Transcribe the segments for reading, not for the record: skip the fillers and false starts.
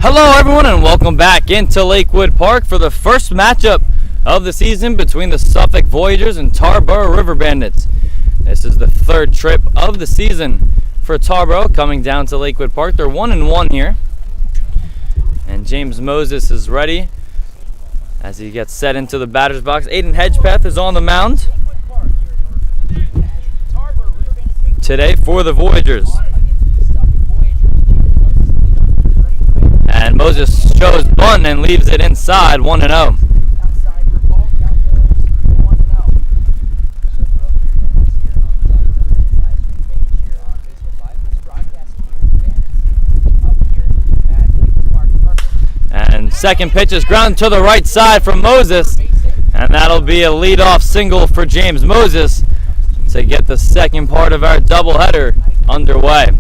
Hello everyone and welcome back into Lakewood Park for the first matchup of the season between the Suffolk Voyagers and Tarboro River Bandits. This is the third trip of the season for Tarboro coming down to Lakewood Park. They're 1-1 here. And James Moses is ready as he gets set into the batter's box. Aiden Hedgepeth is on the mound today for the Voyagers. And Moses shows bunt and leaves it inside, 1-0. And second pitch is ground to the right side from Moses, and that'll be a leadoff single for James Moses to get the second part of our doubleheader underway.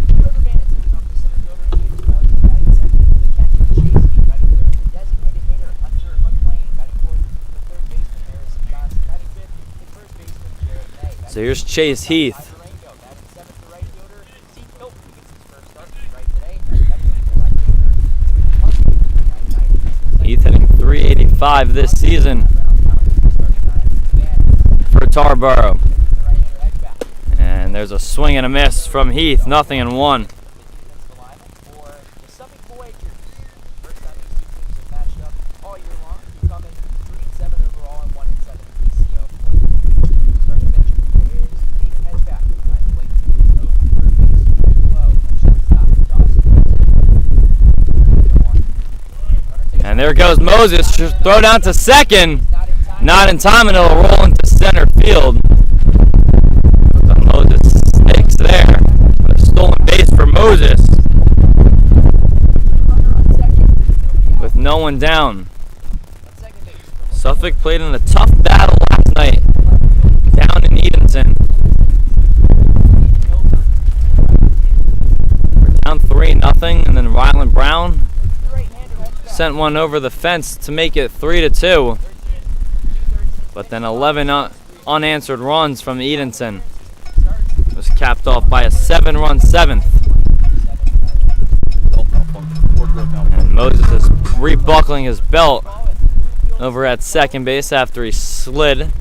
So here's Chase Heath. Heath hitting .385 this season for Tarboro. And there's a swing and a miss from Heath, 0-1. And there goes Moses, throw down to second, not in time, and it'll roll into center field. But Moses stakes there, a stolen base for Moses, with no one down. Suffolk played in a tough battle last night, down in Edenton. We're down 3-0, and then Ryland Brown sent one over the fence to make it 3-2. But then 11 unanswered runs from Edenton. It was capped off by a 7-run seventh. And Moses is rebuckling his belt over at second base after he slid.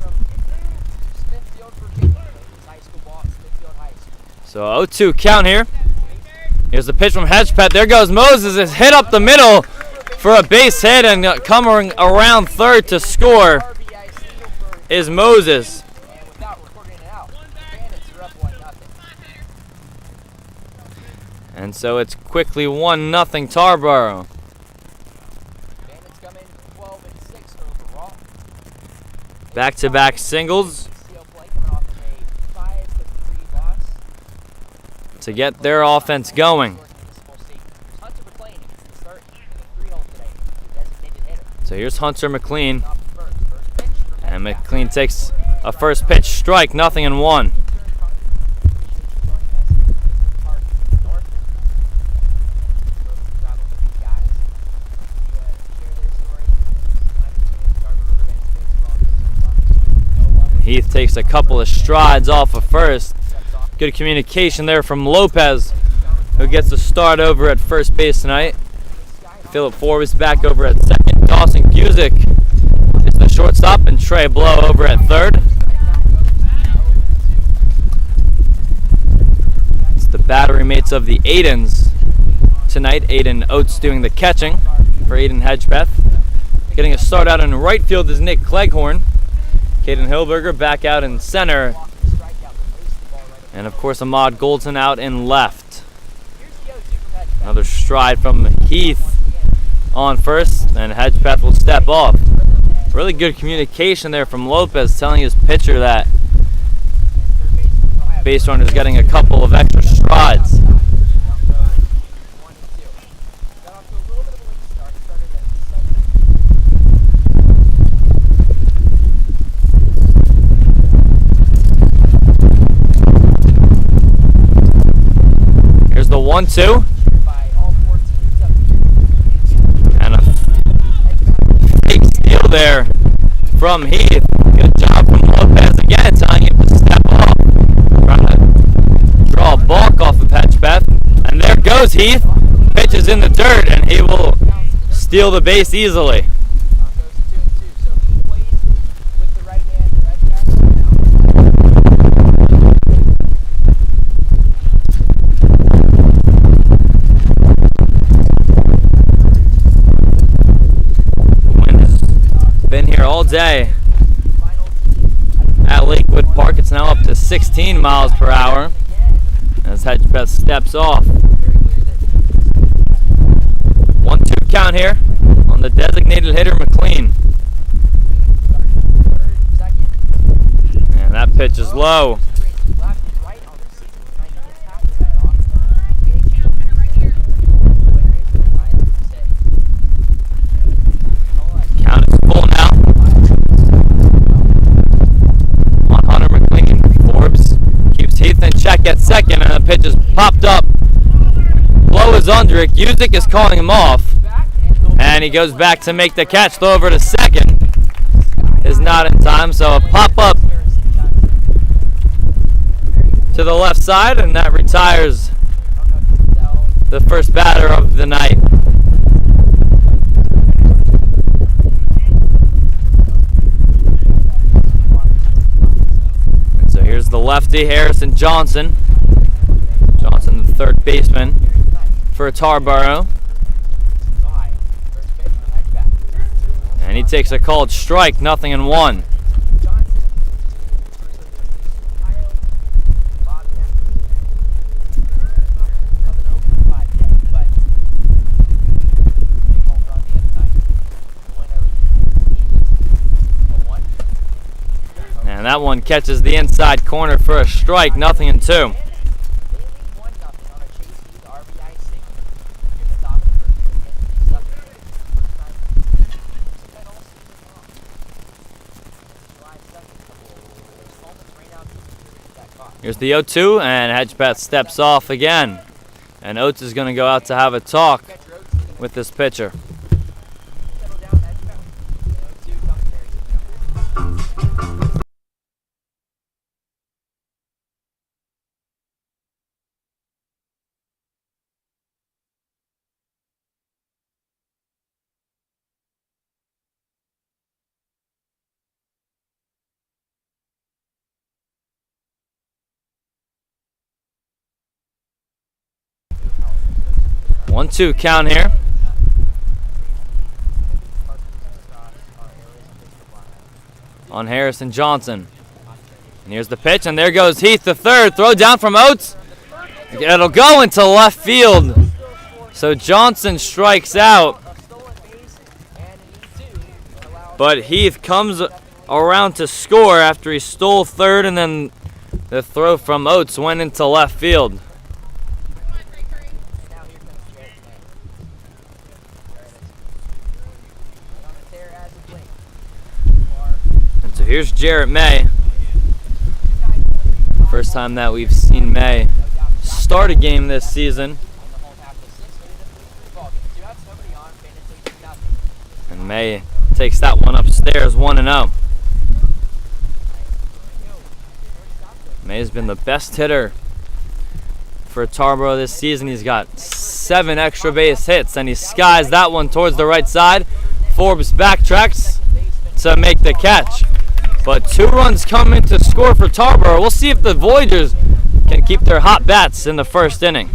So 0-2 count here. Here's the pitch from Hedgepeth. There goes Moses. It's hit up the middle for a base hit, and coming around third to score is Moses. And so it's quickly 1-0 Tarboro. Back-to-back singles to get their offense going. So here's Hunter McLean, and McLean takes a first pitch strike, 0-1. Heath takes a couple of strides off of first. Good communication there from Lopez, who gets the start over at first base tonight. Philip Forbes back over at second. Dawson Cusick is the shortstop, and Trey Blow over at third. It's the battery mates of the Aidens tonight. Aiden Oates doing the catching for Aiden Hedgepeth. Getting a start out in right field is Nick Cleghorn. Caden Hilberger back out in center. And of course Ahmad Goldson out in left. Another stride from Heath on first, and Hedgepeth will step off. Really good communication there from Lopez, telling his pitcher that base runner is getting a couple of extra strides. Here's the 1-2. There from Heath. Good job from Lopez again, telling him to step off. Trying to draw a balk off of Hedgepeth. And there goes Heath. Pitch is in the dirt, and he will steal the base easily. Wind has been here all day at Lakewood Park. It's now up to 16 miles per hour as Hedgebeth steps off. 1-2 count here on the designated hitter McLean. And that pitch is low. Count is full now on Hunter McLean. Forbes keeps Heath in check at second, and the pitch is popped up. Low is under it. Usick is calling him off. And he goes back to make the catch. Throw over to second is not in time. So a pop-up to the left side, and that retires the first batter of the night. And so here's the lefty, Harrison Johnson. Johnson, the third baseman for Tarboro. And he takes a called strike, 0-1. And that one catches the inside corner for a strike, 0-2. Here's the 0-2, and Hedgebeth steps off again. And Oates is going to go out to have a talk with this pitcher. One-two count here. On Harrison Johnson. And here's the pitch, and there goes Heath, the third. Throw down from Oates. It'll go into left field. So Johnson strikes out. But Heath comes around to score after he stole third, and then the throw from Oates went into left field. So here's Jarrett May. First time that we've seen May start a game this season. And May takes that one upstairs, 1-0. May's been the best hitter for Tarboro this season. He's got 7 extra base hits, and he skies that one towards the right side. Forbes backtracks to make the catch. But 2 runs come in to score for Tarboro. We'll see if the Voyagers can keep their hot bats in the first inning.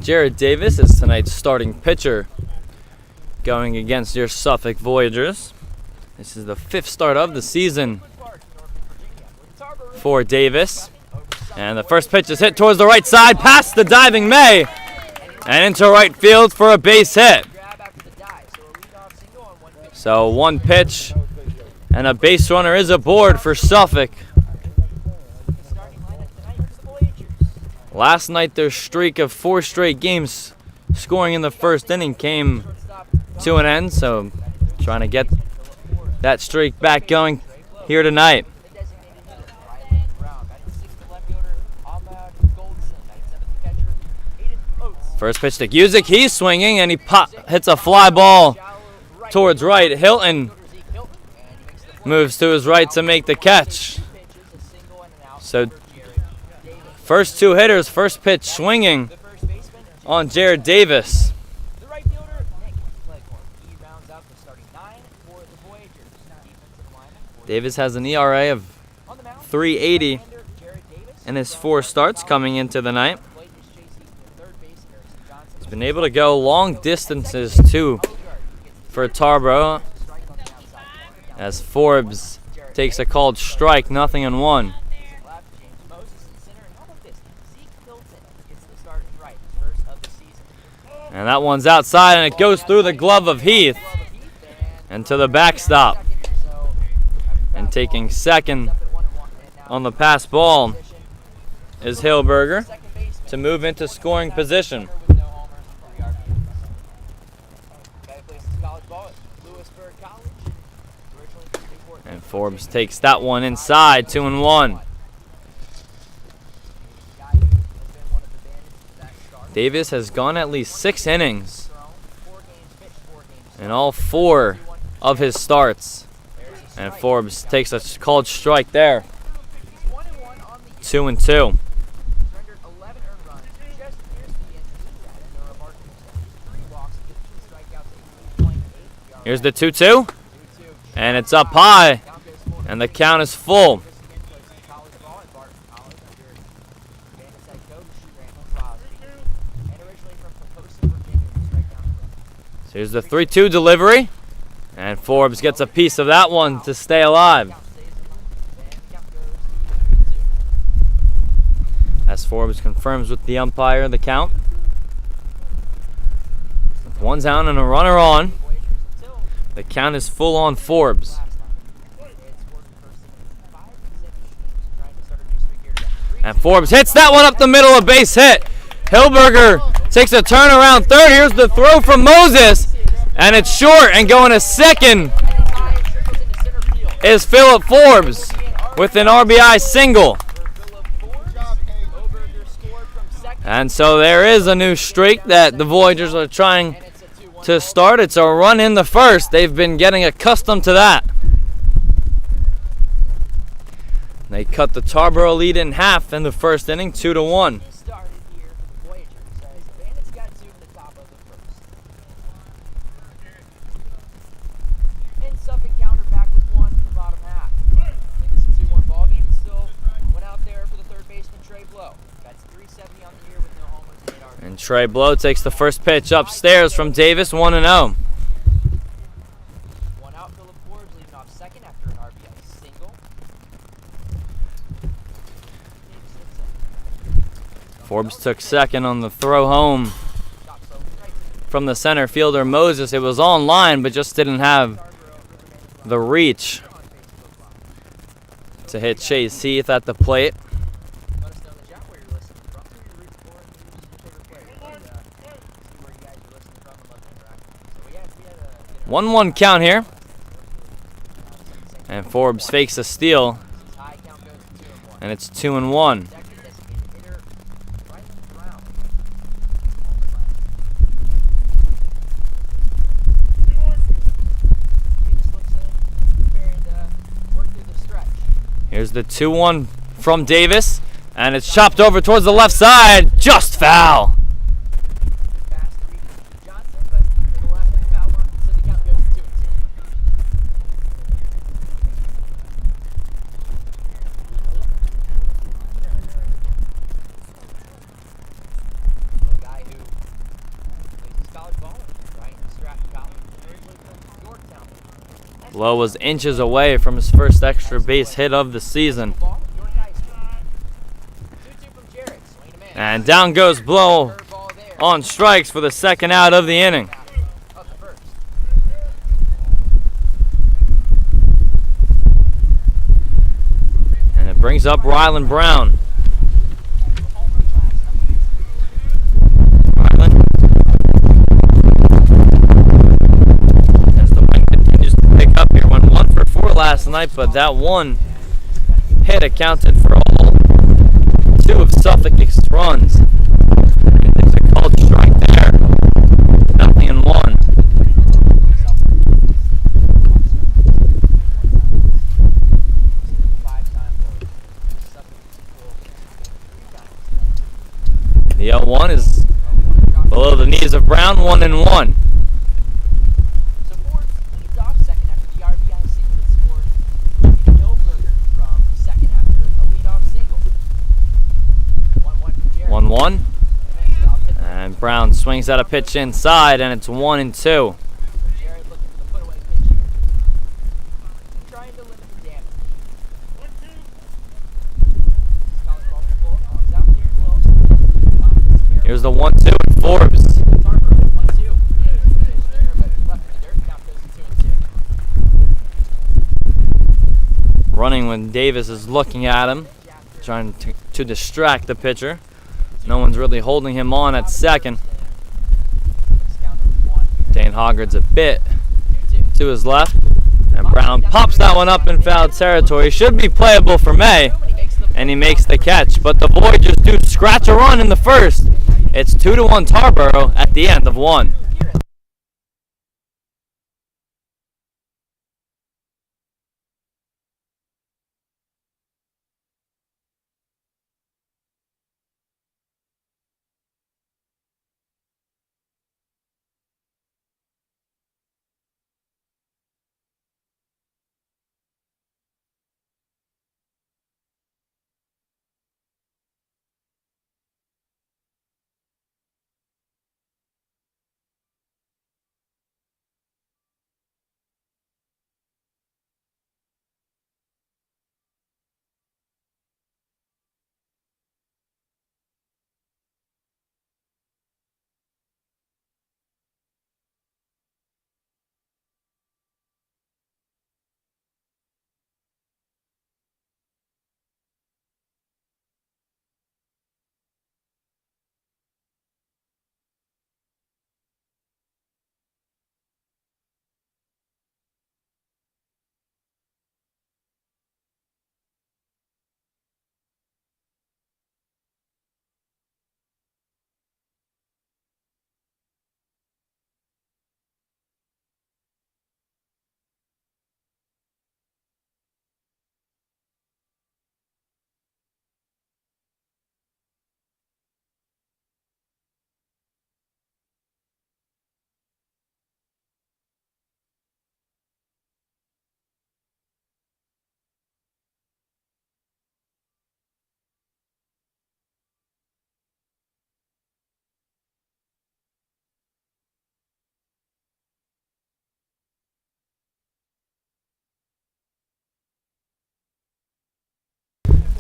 Jared Davis is tonight's starting pitcher going against your Suffolk Voyagers. This is the 5th start of the season for Davis. And the first pitch is hit towards the right side, past the diving May, and into right field for a base hit. So one pitch and a base runner is aboard for Suffolk. Last night their streak of 4 straight games scoring in the first inning came to an end, so trying to get that streak back going here tonight. First pitch to Guzik, he's swinging and he hits a fly ball towards right. Hilton moves to his right to make the catch. So first 2 hitters, first pitch swinging on Jared Davis. Davis has an ERA of 3.80 in his 4 starts coming into the night. He's been able to go long distances too for Tarboro, as Forbes takes a called strike, 0-1. And that one's outside, and it goes through the glove of Heath and to the backstop. And taking second on the pass ball is Hilberger to move into scoring position. And Forbes takes that one inside, 2-1. Davis has gone at least 6 innings in all 4 of his starts. And Forbes takes a called strike there. 2-2. Here's the 2-2. And it's up high. And the count is full. So here's the 3-2 delivery. And Forbes gets a piece of that one to stay alive. As Forbes confirms with the umpire the count. With 1 down and a runner on, the count is full on Forbes. And Forbes hits that one up the middle, a base hit. Hilberger takes a turn around third. Here's the throw from Moses. And it's short, and going to second is Philip Forbes with an RBI single. And so there is a new streak that the Voyagers are trying to start. It's a run in the first. They've been getting accustomed to that. They cut the Tarboro lead in half in the first inning, 2-1. And Trey Blow takes the first pitch upstairs from Davis, 1-0. One out, Philip Forbes leading off second after an RBI single. Forbes took second on the throw home from the center fielder Moses. It was on line, but just didn't have the reach to hit Chase Heath at the plate. 1-1 count here. And Forbes fakes a steal. And it's 2-1. Here's the 2-1 from Davis. And it's chopped over towards the left side. Just foul. Blow was inches away from his first extra base hit of the season. And down goes Blow on strikes for the second out of the inning. And it brings up Ryland Brown. Last night, but that one hit accounted for all two of Suffolk's runs. There's a called strike there. Nothing in one. The 0-1 is below the knees of Brown, 1-1. And Brown swings out a pitch inside, and it's 1-2. Here's the 1-2 and Forbes. Running when Davis is looking at him, trying to distract the pitcher. No one's really holding him on at second. Dane Hoggard's a bit to his left. And Brown pops that one up in foul territory. Should be playable for May. And he makes the catch. But the Voyagers do scratch a run in the first. It's 2-1 Tarboro at the end of one.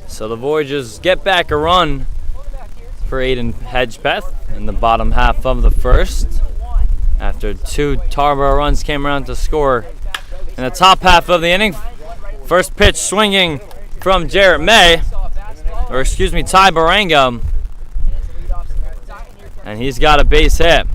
So the Voyagers get back a run for Aiden Hedgepeth in the bottom half of the first, after two Tarboro runs came around to score in the top half of the inning. First pitch swinging from Jarrett May, or excuse me, Ty Barango, and he's got a base hit.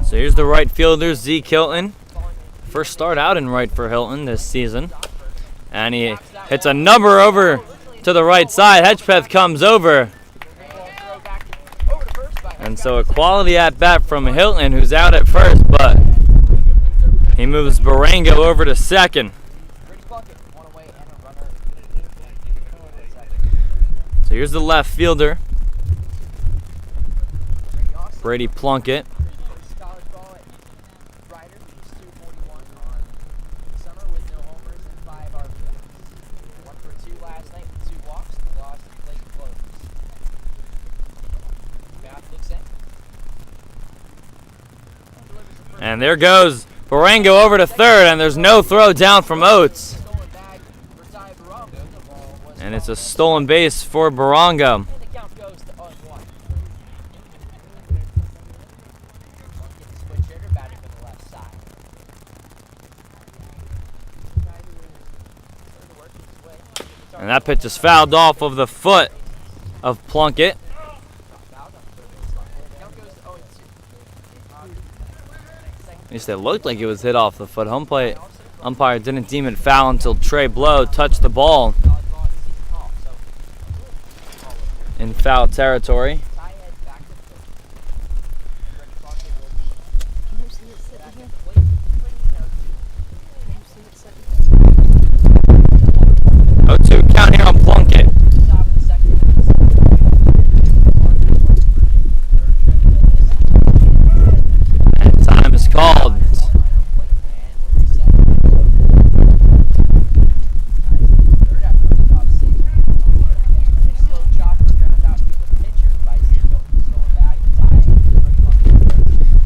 So here's the right fielder, Zeke Hilton. First start out in right for Hilton this season. And he hits a number over to the right side. Hedgepeth comes over. And so a quality at-bat from Hilton, who's out at first, but he moves Barango over to second. So here's the left fielder, Brady Plunkett. And there goes Barango over to third, and there's no throw down from Oates. And it's a stolen base for Barango. And that pitch is fouled off of the foot of Plunkett. At least it looked like it was hit off the foot. Home plate umpire didn't deem it foul until Trey Blow touched the ball in foul territory. Count here on Plunkett. And time is called.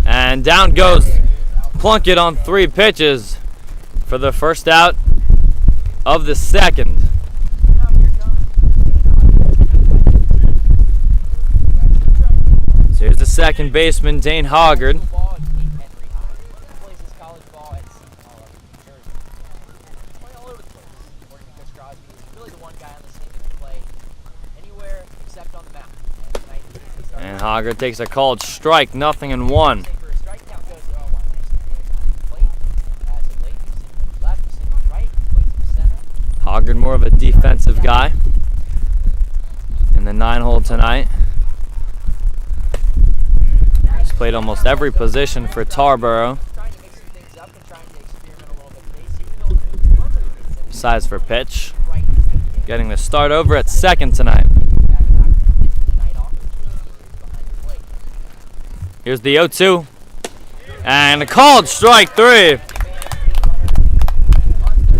And down goes Plunkett on 3 pitches for the first out of the second. Here's the second baseman, Dane Hoggard. And Hoggard takes a called strike, 0-1. Hoggard more of a defensive guy in the 9-hole tonight. Played almost every position for Tarboro, besides for pitch. Getting the start over at second tonight. Here's the 0-2. And a called strike 3.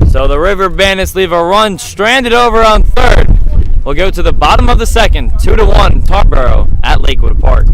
So the River Bandits leave a run stranded over on third. We'll go to the bottom of the second, 2-1 Tarboro at Lakewood Park.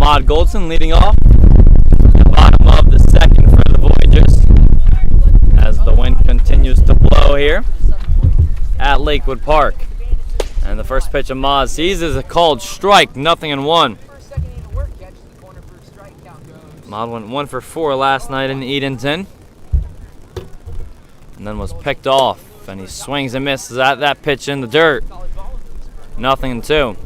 Ahmad Goldson leading off the bottom of the second for the Voyagers as the wind continues to blow here at Lakewood Park. And the first pitch Ahmad sees is a called strike, 0-1. Ahmad went 1 for 4 last night in Edenton and then was picked off, and he swings and misses at that pitch in the dirt. 0-2.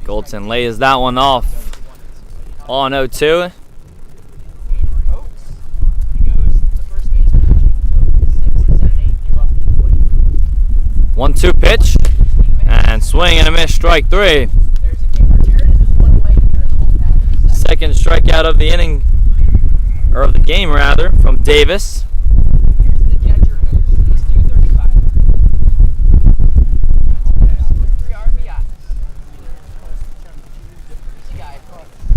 Goldson lays that one off on 0-2. One-two pitch and swing and a miss, strike 3. second strikeout of the inning, or of the game rather, from Davis.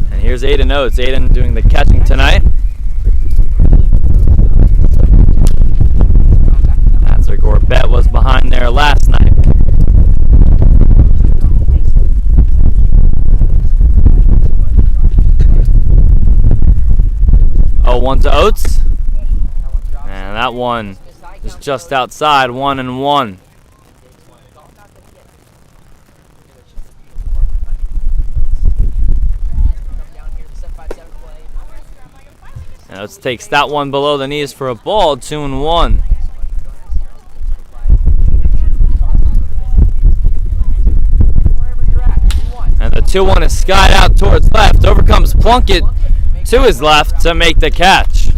And here's Aiden Oates. Aiden doing the catching tonight. That's where Gorbett was behind there last night. Oh, 1 to Oates. And that one is just outside, 1-1. And Oates takes that one below the knees for a ball, 2-1. And the 2-1 is skied out towards left. Over comes Plunkett to his left to make the catch.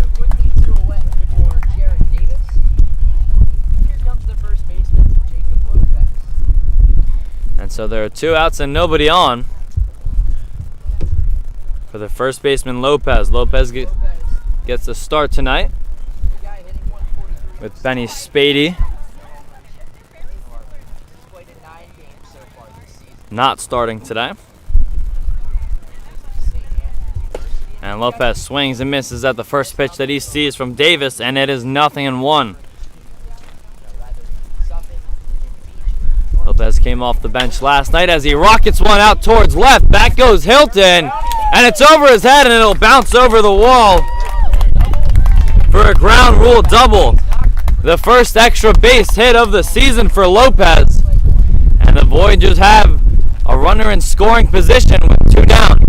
And so there are 2 outs and nobody on for the first baseman Lopez. Lopez gets the start tonight with Benny Spady not starting today. And Lopez swings and misses at the first pitch that he sees from Davis, and it is 0-1. Lopez came off the bench last night as he rockets one out towards left. Back goes Hilton, and it's over his head, and it'll bounce over the wall for a ground rule double. The first extra base hit of the season for Lopez. And the Voyagers have a runner in scoring position with 2 down.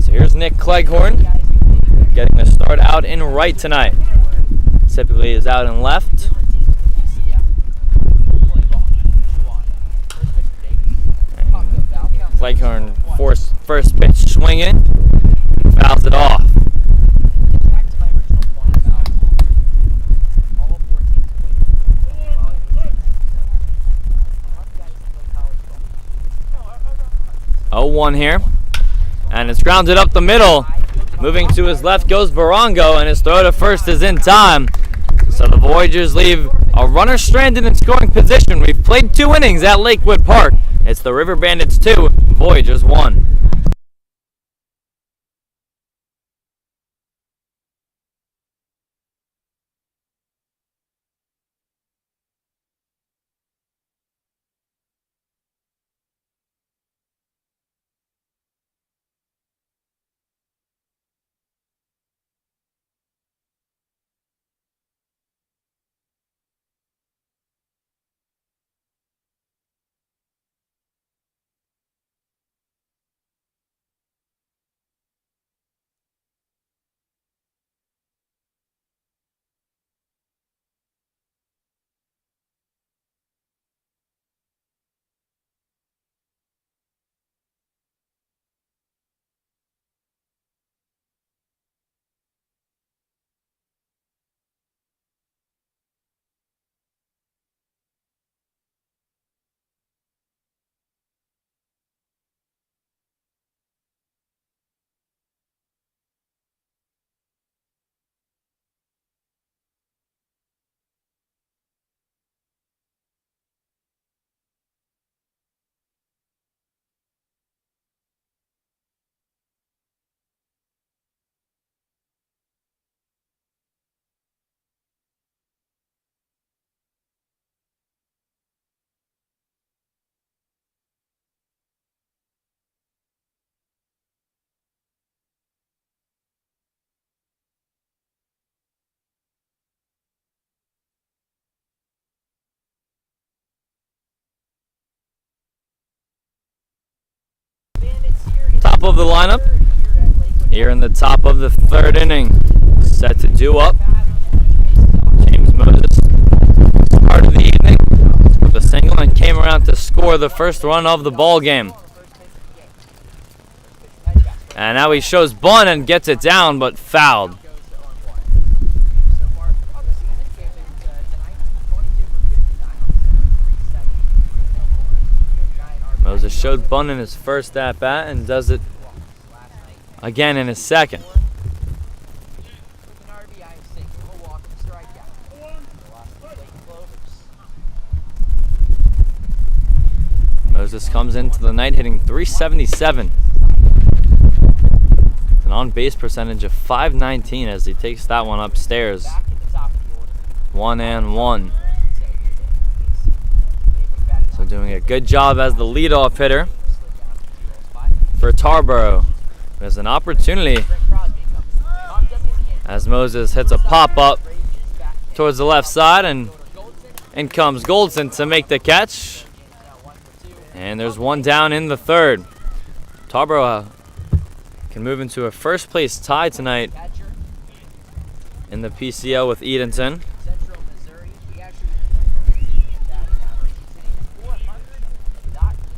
So here's Nick Cleghorn getting the start out in right tonight. Typically is out in left. Cleghorn forced first pitch swinging, fouls it off. Oh, 1 here, and it's grounded up the middle. Moving to his left goes Barongo, and his throw to first is in time. So the Voyagers leave a runner stranded in scoring position. We've played 2 innings at Lakewood Park. It's the River Bandits 2, Voyagers 1. Top of the lineup here in the top of the 3rd inning, set to due up. James Moses started the evening with a single and came around to score the first run of the ball game. And now he shows bunt and gets it down, but fouled. Moses showed bunt in his first at-bat and does it again in his second. Moses comes into the night hitting .377. An on-base percentage of .519 as he takes that one upstairs. 1-1. So doing a good job as the leadoff hitter for Tarboro. There's an opportunity as Moses hits a pop-up towards the left side, and in comes Goldson to make the catch. And there's one down in the third. Tarboro can move into a first place tie tonight in the PCL with Edenton.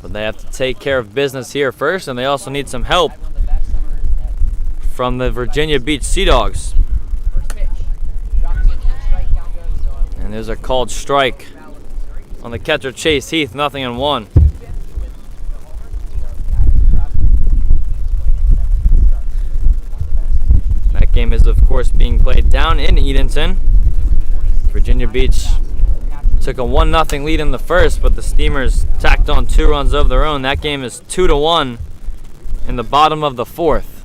But they have to take care of business here first, and they also need some help from the Virginia Beach Sea Dogs. And there's a called strike on the catcher Chase Heath, 0-1. That game is, of course, being played down in Edenton. Virginia Beach took a 1-0 lead in the first, but the Steamers tacked on 2 runs of their own. That game is 2-1 in the bottom of the fourth.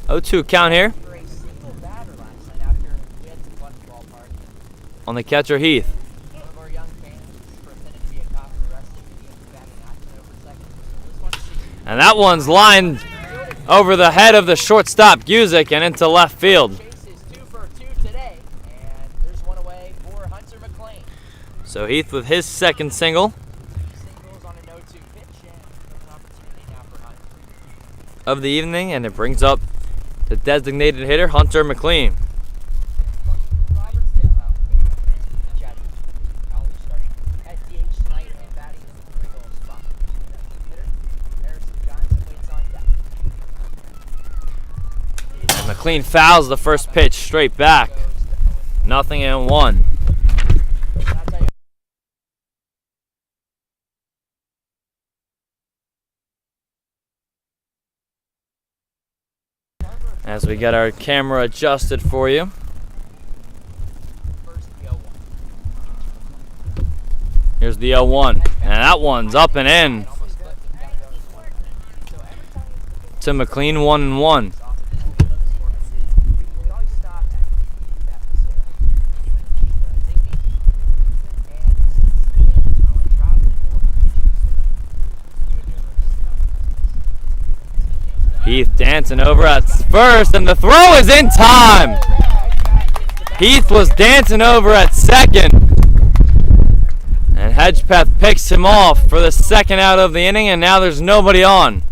0-2 count here on the catcher Heath. And that one's lined over the head of the shortstop Guzik and into left field. So Heath with his second single of the evening, and it brings up the designated hitter Hunter McLean. And McLean fouls the first pitch straight back. 0-1. As we get our camera adjusted for you. Here's the 0-1, and that one's up and in to McLean. 1-1. Heath dancing over at first, and the throw is in time. Heath was dancing over at second, and Hedgepeth picks him off for the second out of the inning, and now there's nobody on.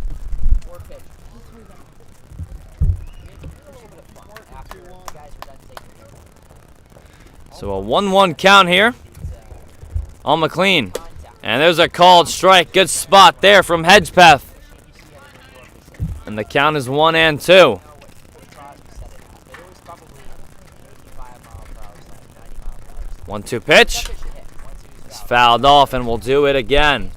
So a 1-1 count here on McLean, and there's a called strike. Good spot there from Hedgepeth. And the count is 1-2. 1-2 pitch. It's fouled off, and we'll do it again.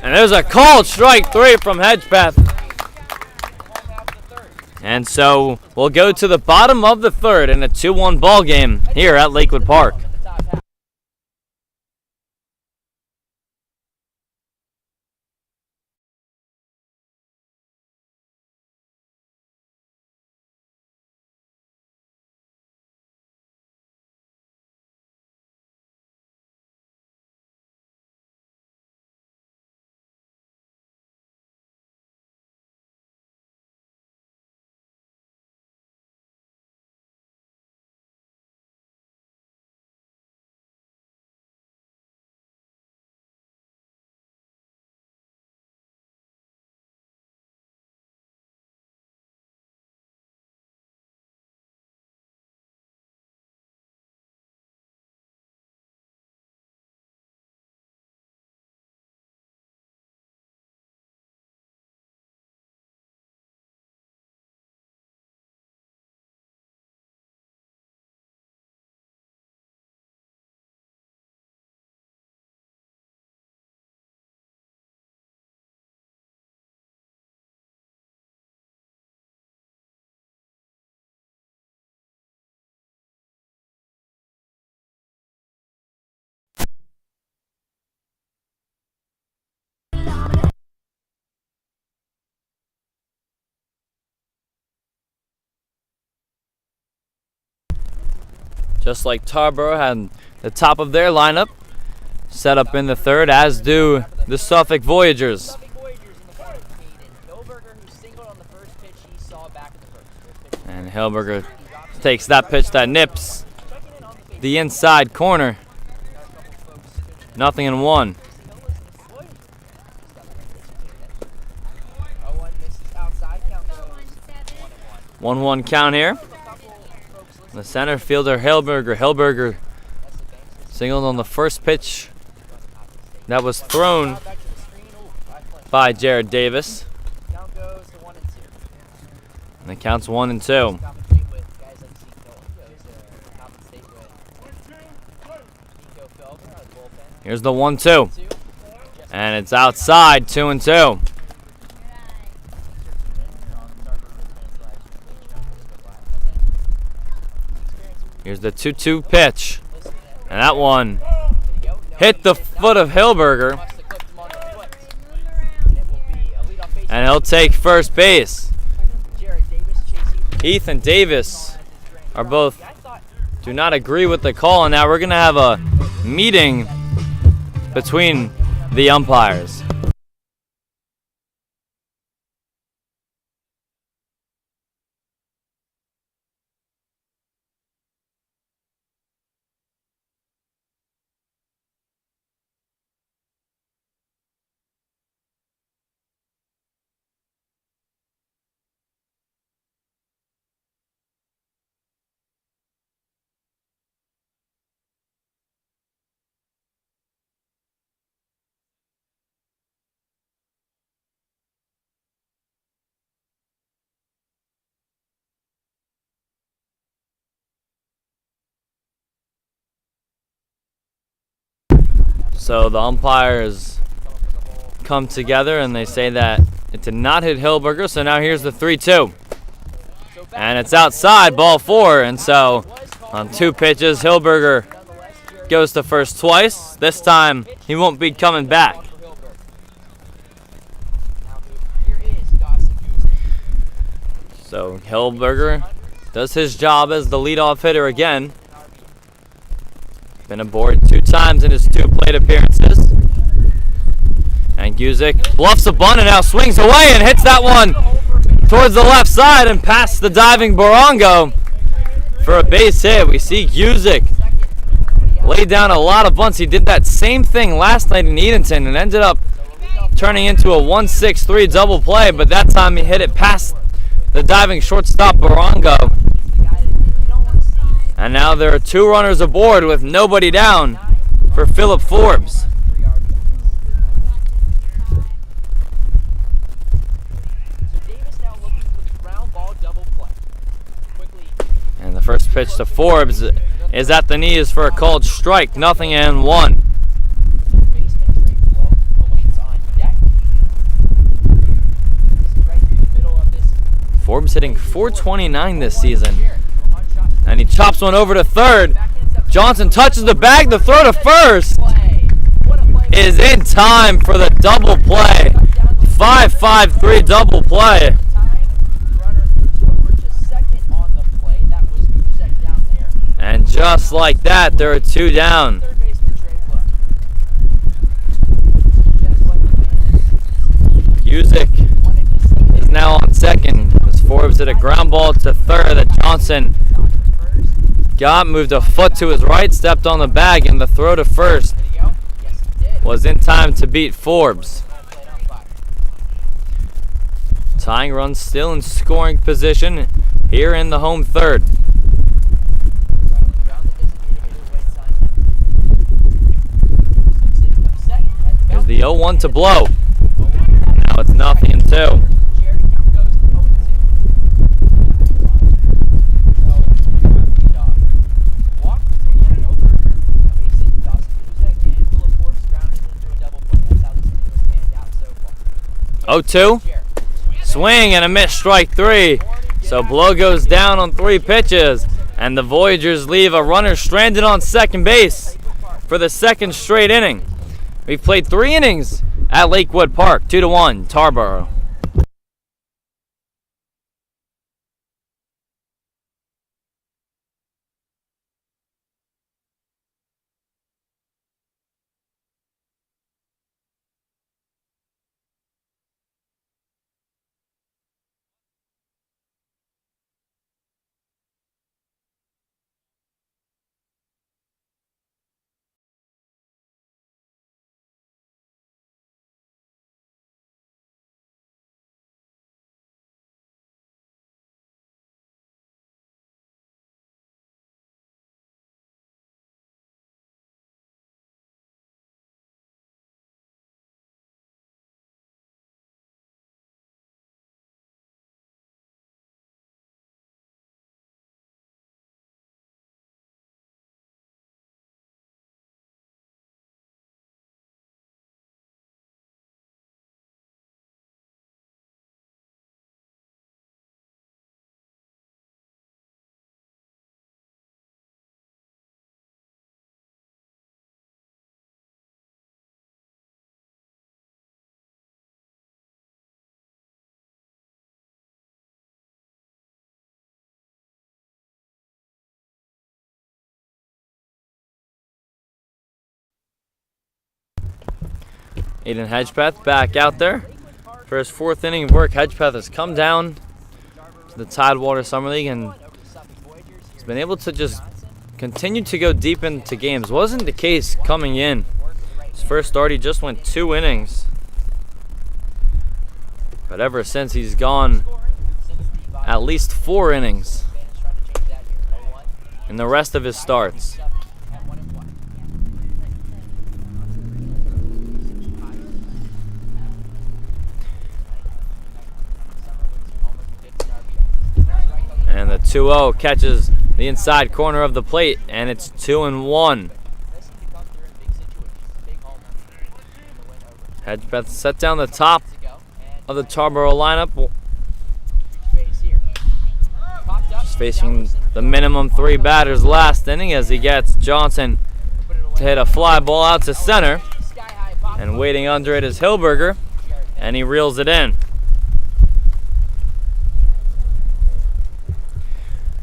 And there's a called strike 3 from Hedgepeth. And so we'll go to the bottom of the third in a 2-1 ball game here at Lakewood Park. just like Tarboro had the top of their lineup set up in the third, as do the Suffolk Voyagers. And Hilberger takes that pitch that nips the inside corner. 0-1. 1-1 count here. The center fielder Hilberger singled on the first pitch that was thrown by Jared Davis. And the count's 1-2. Here's the 1-2. And it's outside, 2-2. Here's the 2-2 pitch. And that one hit the foot of Hilberger. And he'll take first base. Heath and Davis are both do not agree with the call, and now we're going to have a meeting between the umpires. So the umpires come together and they say that it did not hit Hilberger. So now here's the 3-2. And it's outside, ball 4. And so on 2 pitches, Hilberger goes to first twice. This time he won't be coming back. So Hilberger does his job as the leadoff hitter again. Been aboard 2 times in his 2 plate appearances. And Guzik bluffs a bunt and now swings away and hits that one towards the left side and past the diving Borongo for a base hit. We see Guzik lay down a lot of bunts. He did that same thing last night in Edenton and ended up turning into a 1-6-3 double play, but that time he hit it past the diving shortstop Borongo. And now there are 2 runners aboard with nobody down for Philip Forbes. And the first pitch to Forbes is at the knees for a called strike, 0-1. Forbes hitting .429 this season. And he chops one over to third. Johnson touches the bag. The throw to first is in time for the double play. 5-5-3 double play. And just like that, there are 2 down. Guzik is now on second as Forbes hit a ground ball to third that Johnson moved a foot to his right, stepped on the bag, and the throw to first was in time to beat Forbes. Tying runs still in scoring position here in the home third. Here's the 0-1 to blow. Now it's 0-2. Oh-2, swing and a miss, strike 3. So Blow goes down on 3 pitches, and the Voyagers leave a runner stranded on second base for the second straight inning. We've played 3 innings at Lakewood Park, 2-1, Tarboro. Aiden Hedgepeth back out there for his 4th inning of work. Hedgepeth has come down to the Tidewater Summer League and has been able to just continue to go deep into games. Wasn't the case coming in. His first start, he just went 2 innings. But ever since, he's gone at least 4 innings in the rest of his starts. And the 2-0 catches the inside corner of the plate, and it's 2-1. Hedgepeth set down the top of the Tarboro lineup. Just facing the minimum 3 batters last inning as he gets Johnson to hit a fly ball out to center. And waiting under it is Hilberger, and he reels it in.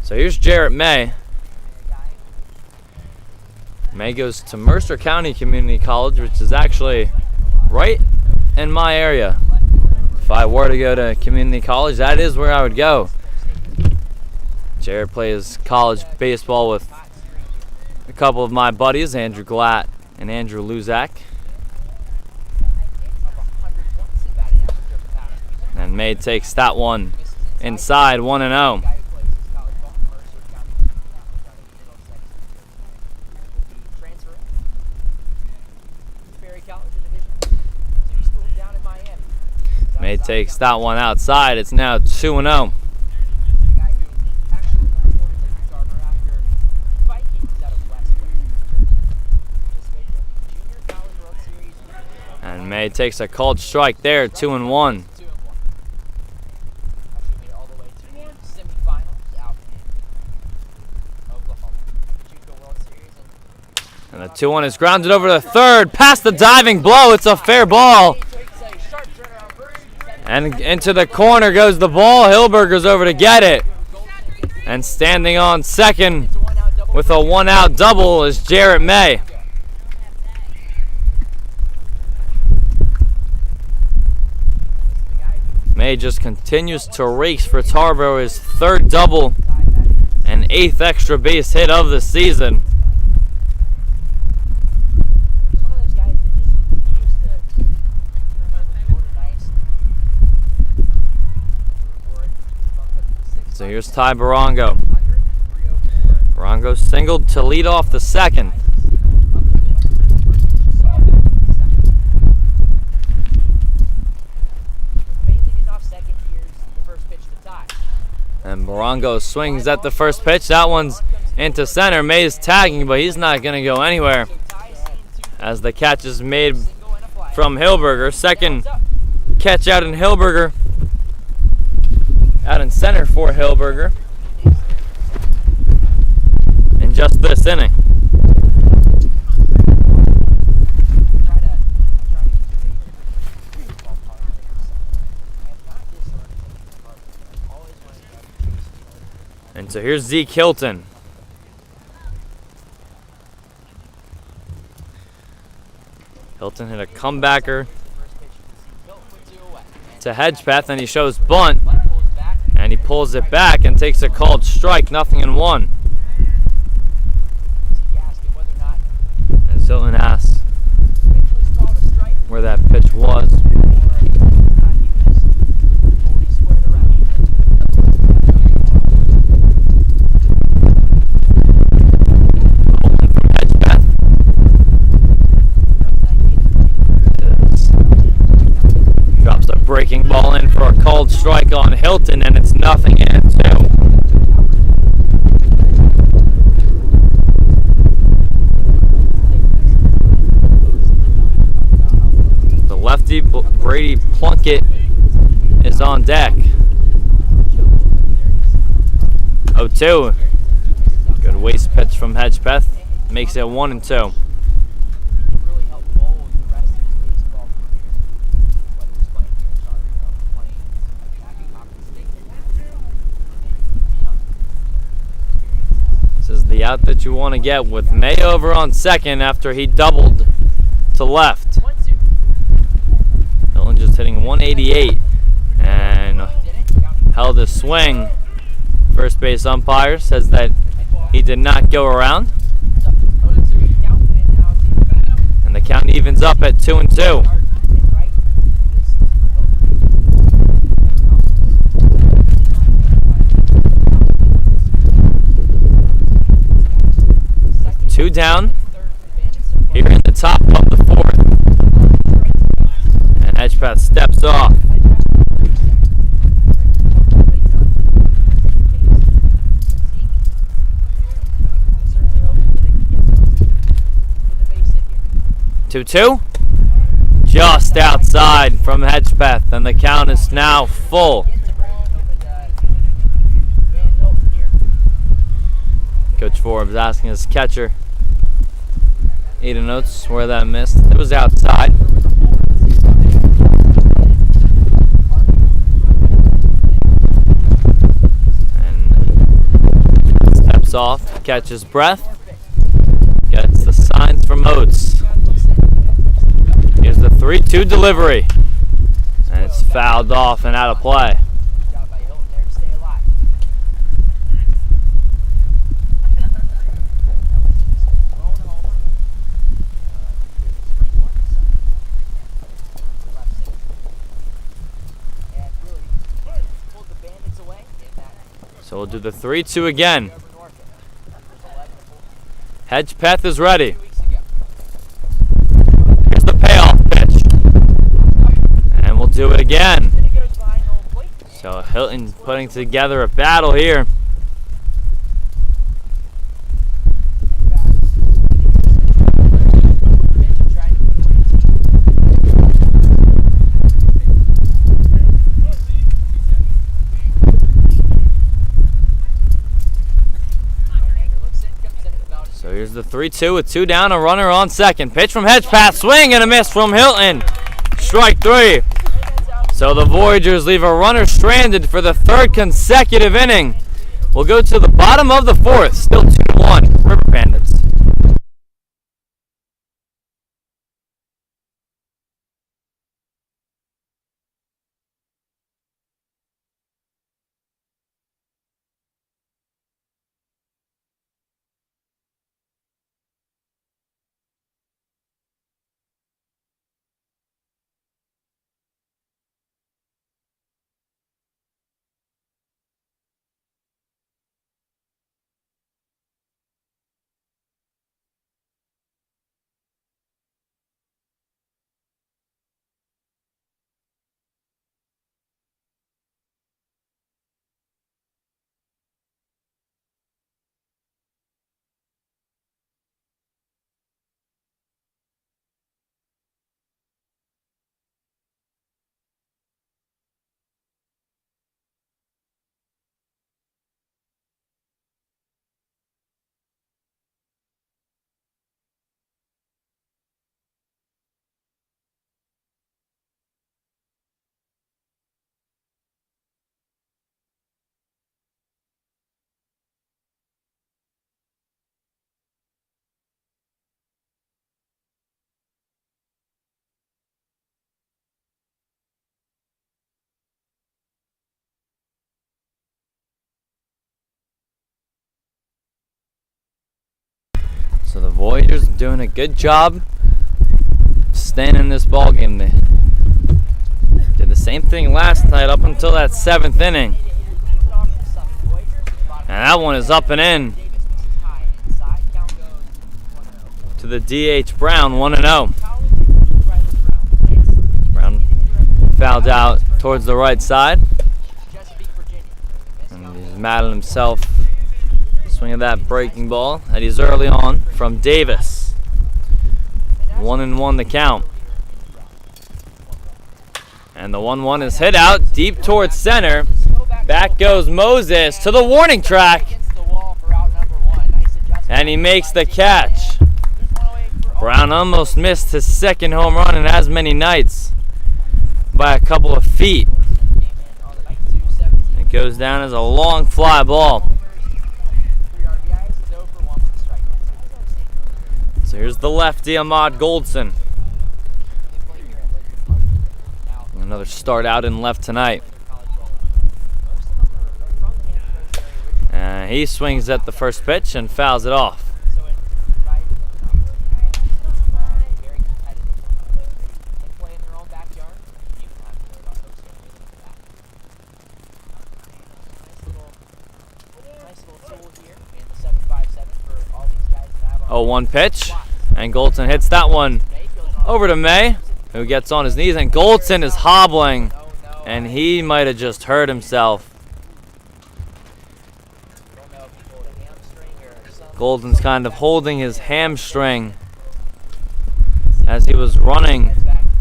So here's Jarrett May. May goes to Mercer County Community College, which is actually right in my area. If I were to go to community college, that is where I would go. Jarrett plays college baseball with a couple of my buddies, Andrew Glatt and Andrew Luzak. And May takes that one inside, 1-0. May takes that one outside. It's now 2-0. And May takes a called strike there, 2-1. And the 2-1 is grounded over to third, past the diving blow. It's a fair ball. And into the corner goes the ball. Hilberger's over to get it. And standing on second with a 1-out double is Jarrett May. May just continues to race for Tarboro, his 3rd double and 8th extra base hit of the season. So here's Ty Barongo. Barongo singled to lead off the 2nd. And Barongo swings at the first pitch. That one's into center. May's tagging, but he's not going to go anywhere as the catch is made from Hilberger. 2nd catch out in Hilberger. Out in center for Hilberger in just this inning. And so here's Zeke Hilton. Hilton hit a comebacker to Hedgepeth, and he shows bunt. And he pulls it back and takes a called strike, 0-1. As Hilton asks where that pitch was. Drops a breaking ball in for a called strike on Hilton, and it's 0-2. The lefty Brady Plunkett is on deck. 0-2. Good waste pitch from Hedgepeth. Makes it 1-2. This is the out that you want to get with May over on second after he doubled to left. 188 and held a swing. First base umpire says that he did not go around. And the count evens up at 2-2. Two down here in the top of the fourth. And Hedgepath steps off. Two, just outside from Hedgepath, and the count is now full. Coach Forbes asking his catcher, Aiden Oates, where that missed. It was outside. And steps off, catches breath, gets the signs from Oates. Here's the 3-2 delivery, and it's fouled off and out of play. So we'll do the 3-2 again. Hedgepath is ready. Here's the payoff pitch. And we'll do it again. So Hilton putting together a battle here. So here's the 3-2 with two down, a runner on second. Pitch from Hedgepath, swing and a miss from Hilton. Strike three. So the Voyagers leave a runner stranded for the third consecutive inning. We'll go to the bottom of the fourth, still 2-1, River Bandits. So the Voyagers doing a good job staying in this ball game. They did the same thing last night up until that seventh inning. And that one is up and in to the DH Brown, 1-0. Brown fouled out towards the right side. And he's mad at himself. Swing of that breaking ball that he's early on from Davis. 1-1 the count. And the 1-1 is hit out deep towards center. Back goes Moses to the warning track. And he makes the catch. Brown almost missed his second home run in as many nights by a couple of feet. It goes down as a long fly ball. So here's the lefty, Ahmad Goldson. 0-0 Another start out and left tonight. And he swings at the first pitch and fouls it off. Oh, 1 pitch, and Goldson hits that one over to May, who gets on his knees, and Goldson is hobbling, and he might have just hurt himself. Golden's kind of holding his hamstring as he was running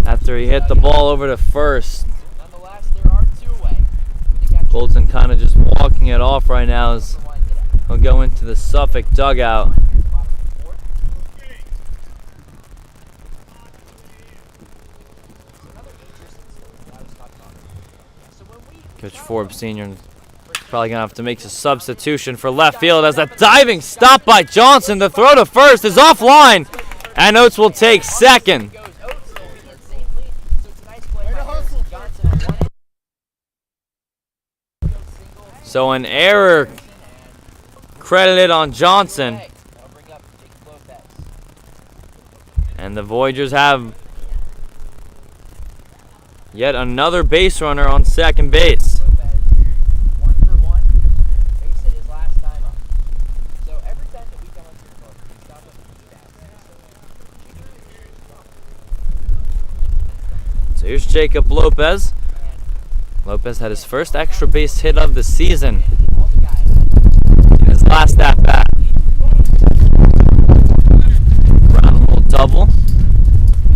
after he hit the ball over to first. Golden kind of just walking it off right now as he'll go into the Suffolk dugout. Coach Forbes Sr. is probably going to have to make a substitution for left field as a diving stop by Johnson. The throw to first is offline, and Oates will take second. So an error credited on Johnson. And the Voyagers have yet another base runner on second base. So here's Jacob Lopez. Lopez had his first extra base hit of the season in his last at-bat. Ground rule double.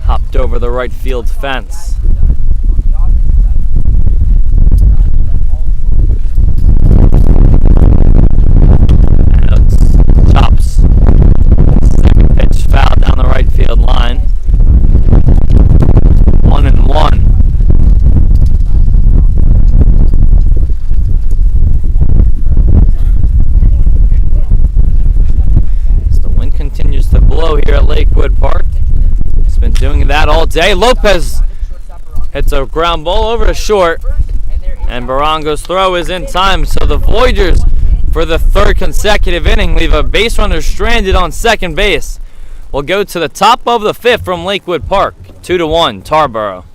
Hopped over the right field fence. And Oates chops. Second pitch foul down the right field line. 1-1. Continues to blow here at Lakewood Park. He's been doing that all day. Lopez hits a ground ball over to short, and Barango's throw is in time. So the Voyagers, for the third consecutive inning, leave a base runner stranded on second base. We'll go to the top of the fifth from Lakewood Park. 2-1, Tarboro.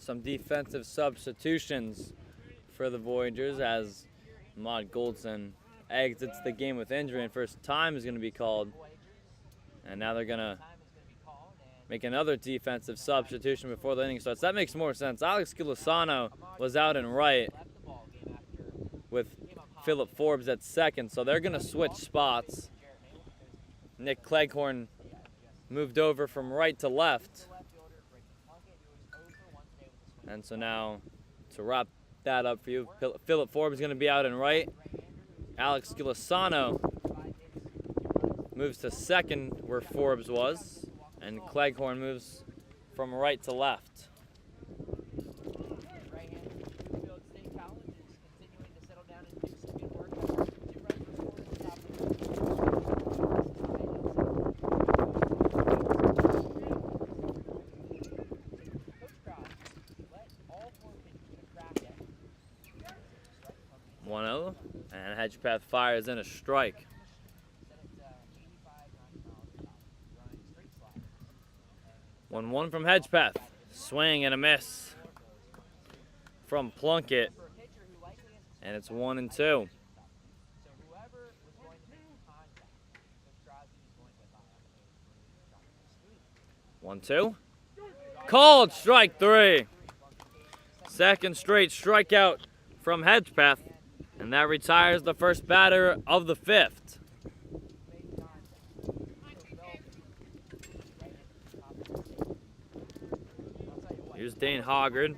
some defensive substitutions for the Voyagers as Ahmad Goldson exits the game with injury, and first time is going to be called. And now they're going to make another defensive substitution before the inning starts. That makes more sense. Alex Gilisano was out in right with Philip Forbes at second, so they're going to switch spots. Nick Cleghorn moved over from right to left. And so now, to wrap that up for you, Philip Forbes is going to be out in right. Alex Gilisano moves to second where Forbes was, and Cleghorn moves from right to left. And Hedgepath fires in a strike. 1-1 from Hedgepath. Swing and a miss from Plunkett. And it's 1-2. 1-2. Called strike 3. Second straight strikeout from Hedgepath. And that retires the first batter of the 5th. Here's Dane Hoggard.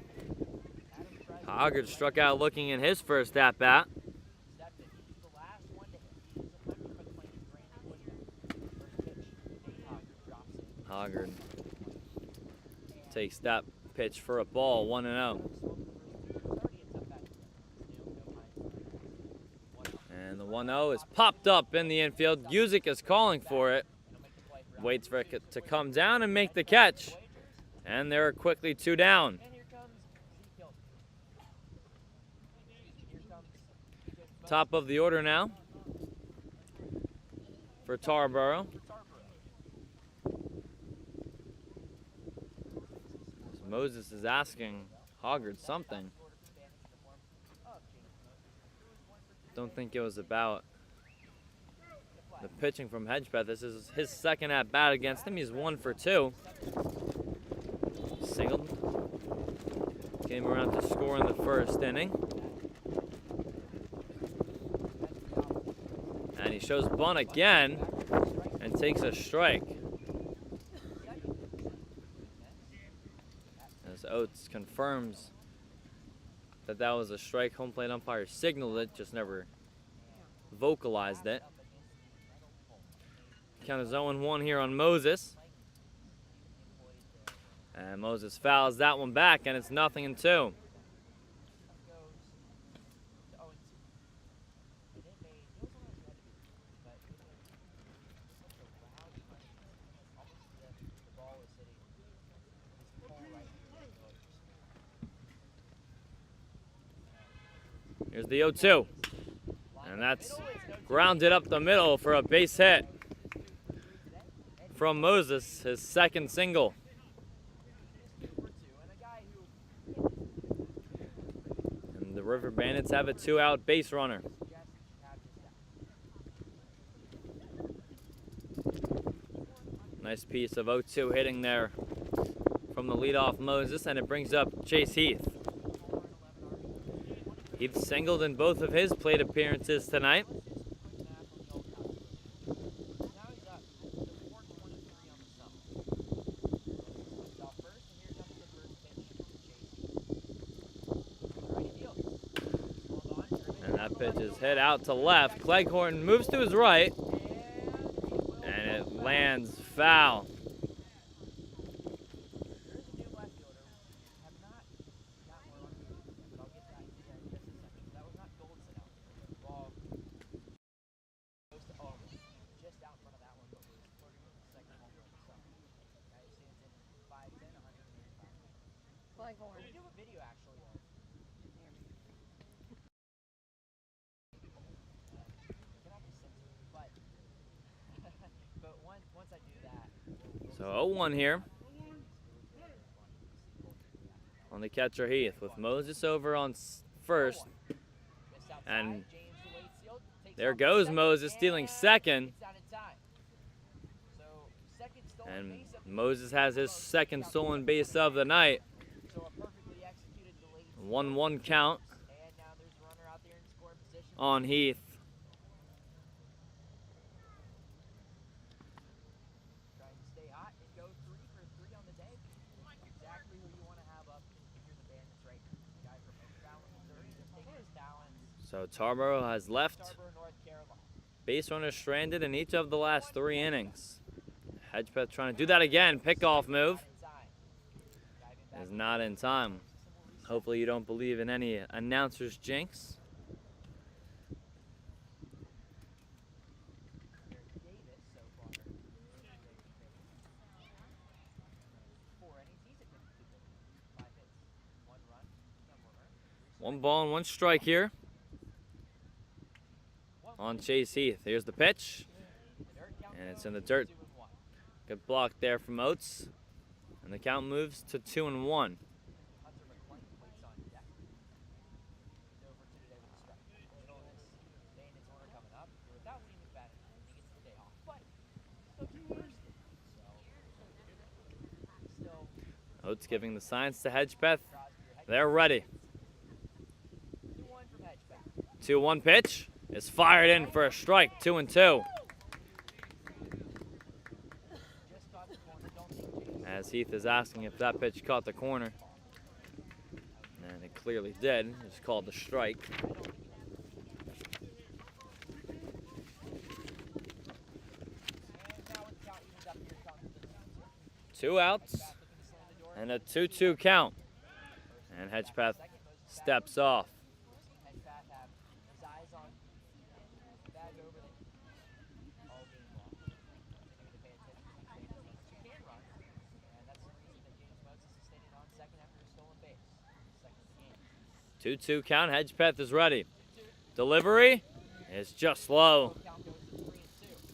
Hoggard struck out looking in his first at-bat. Hoggard takes that pitch for a ball, 1-0. And the 1-0 is popped up in the infield. Guzik is calling for it. Waits for it to come down and make the catch. And they're quickly 2 down. Top of the order now for Tarboro. Moses is asking Hoggard something. Don't think it was about the pitching from Hedgepath. This is his second at bat against him. He's 1 for 2. Singled. Came around to score in the first inning. And he shows bunt again and takes a strike. As Oates confirms that that was a strike. Home plate umpire signaled it, just never vocalized it. Count is 0-1 here on Moses. And Moses fouls that one back, and it's 0-2. Here's the 0-2. And that's grounded up the middle for a base hit from Moses, his second single. And the River Bandits have a 2-out base runner. Nice piece of 0-2 hitting there from the leadoff Moses, and it brings up Chase Heath. Heath singled in both of his plate appearances tonight. And that pitch is hit out to left. Cleghorn moves to his right, and it lands foul. So 0-1 here on the catcher Heath with Moses over on first. And there goes Moses stealing second. And Moses has his second stolen base of the night. 1-1 count on Heath. So Tarboro has left base runners stranded in each of the last 3 innings. Hedgepeth trying to do that again. Pickoff move is not in time. Hopefully you don't believe in any announcer's jinx. One ball and 1 strike here on Chase Heath. Here's the pitch, and it's in the dirt. Good block there from Oates, and the count moves to 2-1. Oates giving the signs to Hedgepeth. They're ready. 2-1 pitch is fired in for a strike. 2-2. As Heath is asking if that pitch caught the corner. And it clearly did. It's called the strike. Two outs and a 2-2 count. And Hedgepeth steps off. Two count. Hedgepeth is ready. Delivery is just low.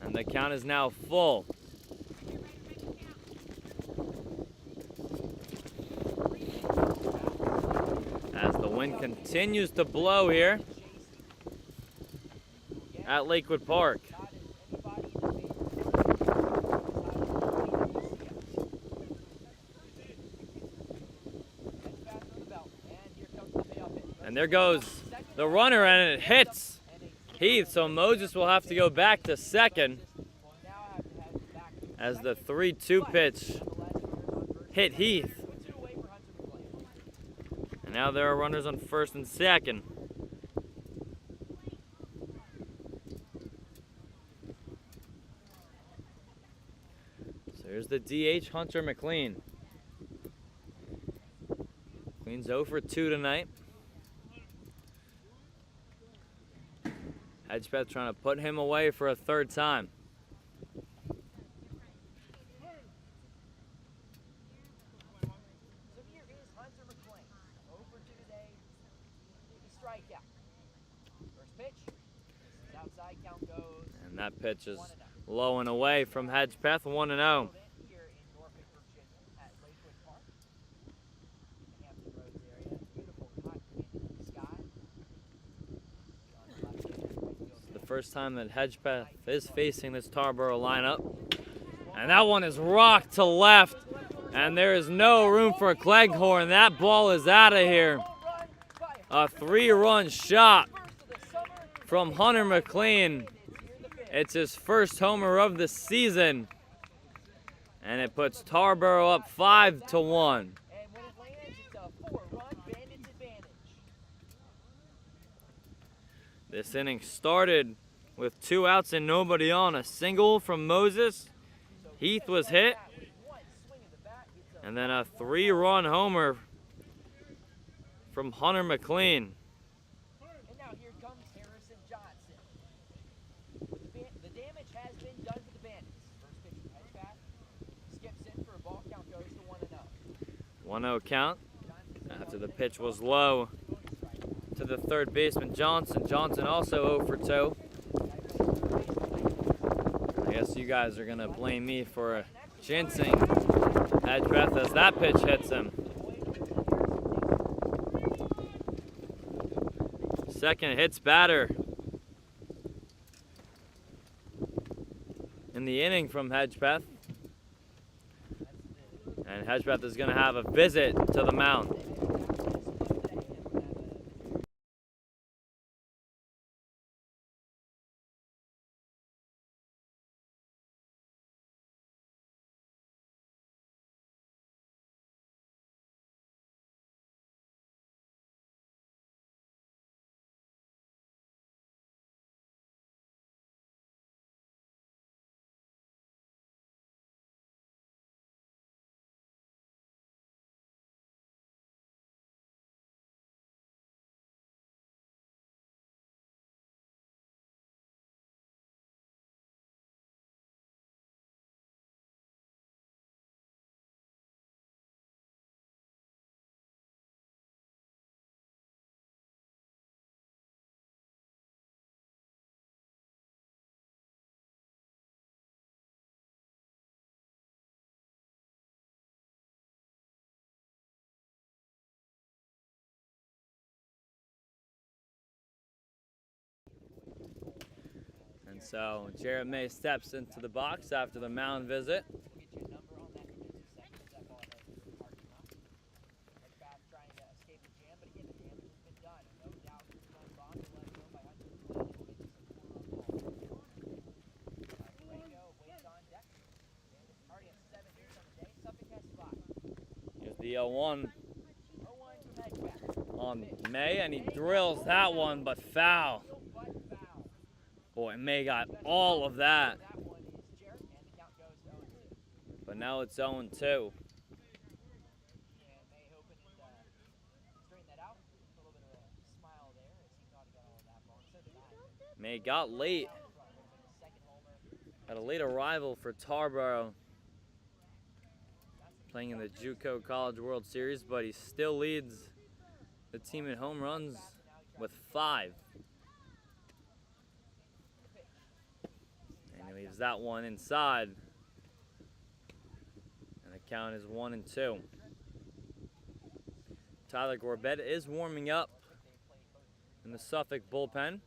And the count is now full. As the wind continues to blow here at Lakewood Park. And there goes the runner, and it hits Heath, so Moses will have to go back to second as the 3-2 pitch hit Heath. And now there are runners on first and second. So here's the DH, Hunter McLean. McLean's 0 for 2 tonight. Hedgepeth trying to put him away for a 3rd time. So here is Hunter McLean. 0 for 2 today. Strikeout. First pitch. This is outside, count goes. And that pitch is low and away from Hedgepeth, 1-0. First time that Hedgepeth is facing this Tarboro lineup. And that one is rocked to left. And there is no room for Cleghorn. That ball is out of here. A 3-run shot from Hunter McLean. It's his first homer of the season. And it puts Tarboro up 5-1. This inning started with 2 outs and nobody on. A single from Moses. Heath was hit. And then a 3-run homer from Hunter McLean. And now here comes Harrison Johnson. The damage has been done to the Bandits. First pitch from Hedgepeth. Skips in for a ball, count goes to 1-0. 1-0 count after the pitch was low to the 3rd baseman Johnson. Johnson also 0 for 2. I guess you guys are gonna blame me for jinxing Hedgepeth as that pitch hits him. second hits batter in the inning from Hedgepeth. And Hedgepeth is going to have a visit to the mound. And so Jarrett May steps into the box after the mound visit. Here's the 0-1 on May, and he drills that one, but foul. Boy, May got all of that. But now it's 0-2. May got late. Had a late arrival for Tarboro, playing in the JUCO College World Series, but he still leads the team in home runs with 5. And he leaves that one inside. And the count is 1-2. Tyler Gorbett is warming up in the Suffolk bullpen.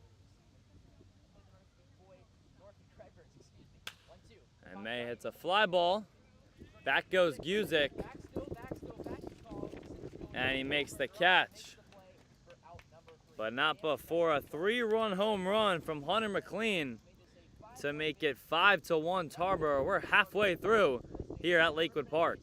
And May hits a fly ball. Back goes Guzik. And he makes the catch. But not before a 3-run home run from Hunter McLean to make it 5-1 Tarboro. We're halfway through here at Lakewood Park.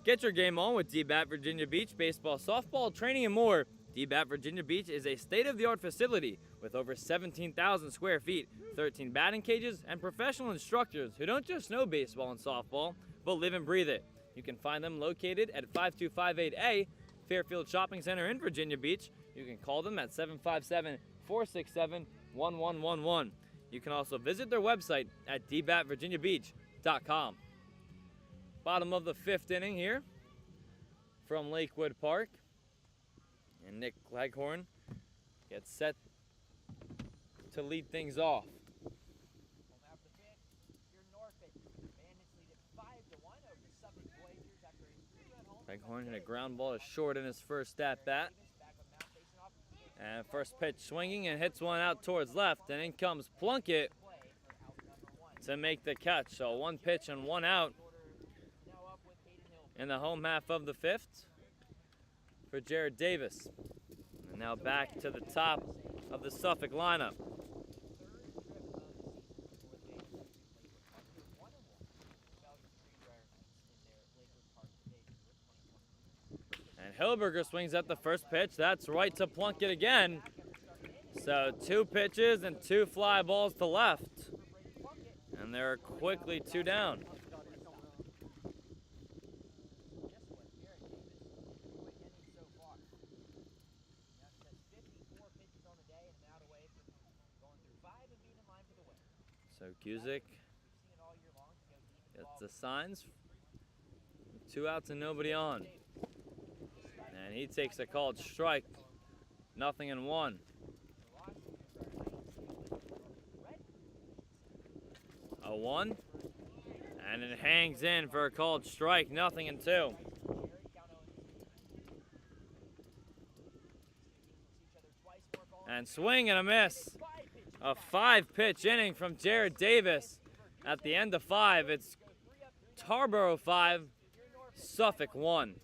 Get your game on with DBAT Virginia Beach baseball, softball, training, and more. DBAT Virginia Beach is a state-of-the-art facility with over 17,000 square feet, 13 batting cages, and professional instructors who don't just know baseball and softball, but live and breathe it. You can find them located at 5258A Fairfield Shopping Center in Virginia Beach. You can call them at 757-467-1111. You can also visit their website at dbatvirginiabeach.com. Bottom of the 5th inning here from Lakewood Park. And Nick Cleghorn gets set to lead things off. Cleghorn hit a ground ball to short in his first at-bat. And first pitch swinging and hits one out towards left. And in comes Plunkett to make the catch. So 1 pitch and 1 out in the home half of the 5th for Jared Davis. And now back to the top of the Suffolk lineup. Hilberger swings at the first pitch. That's right to Plunkett again. So 2 pitches and 2 fly balls to left. And they're quickly 2 down. So Guzik gets the signs. 2 outs and nobody on. And he takes a called strike. 0-1. 0-1. And it hangs in for a called strike. 0-2. And swing and a miss. A 5-pitch inning from Jared Davis. At the end of 5, it's Tarboro 5, Suffolk 1.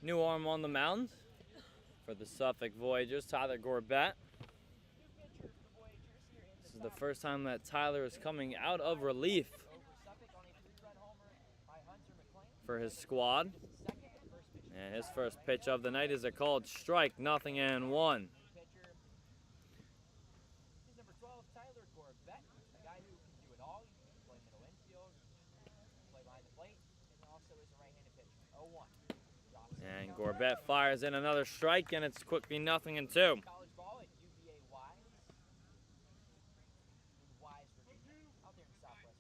New arm on the mound for the Suffolk Voyagers, Tyler Gorbett. This is the first time that Tyler is coming out of relief for his squad. And his first pitch of the night is a called strike, 0-1. He's number 12, Tyler Gorbett, a guy who can do it all. He can play middle infield, play behind the plate, and also is a right-handed pitcher. 0-1. And Gorbett fires in another strike, and it's quickly 0-2. College ball at UVA Wise. In Wise, Virginia. Out there in Southwest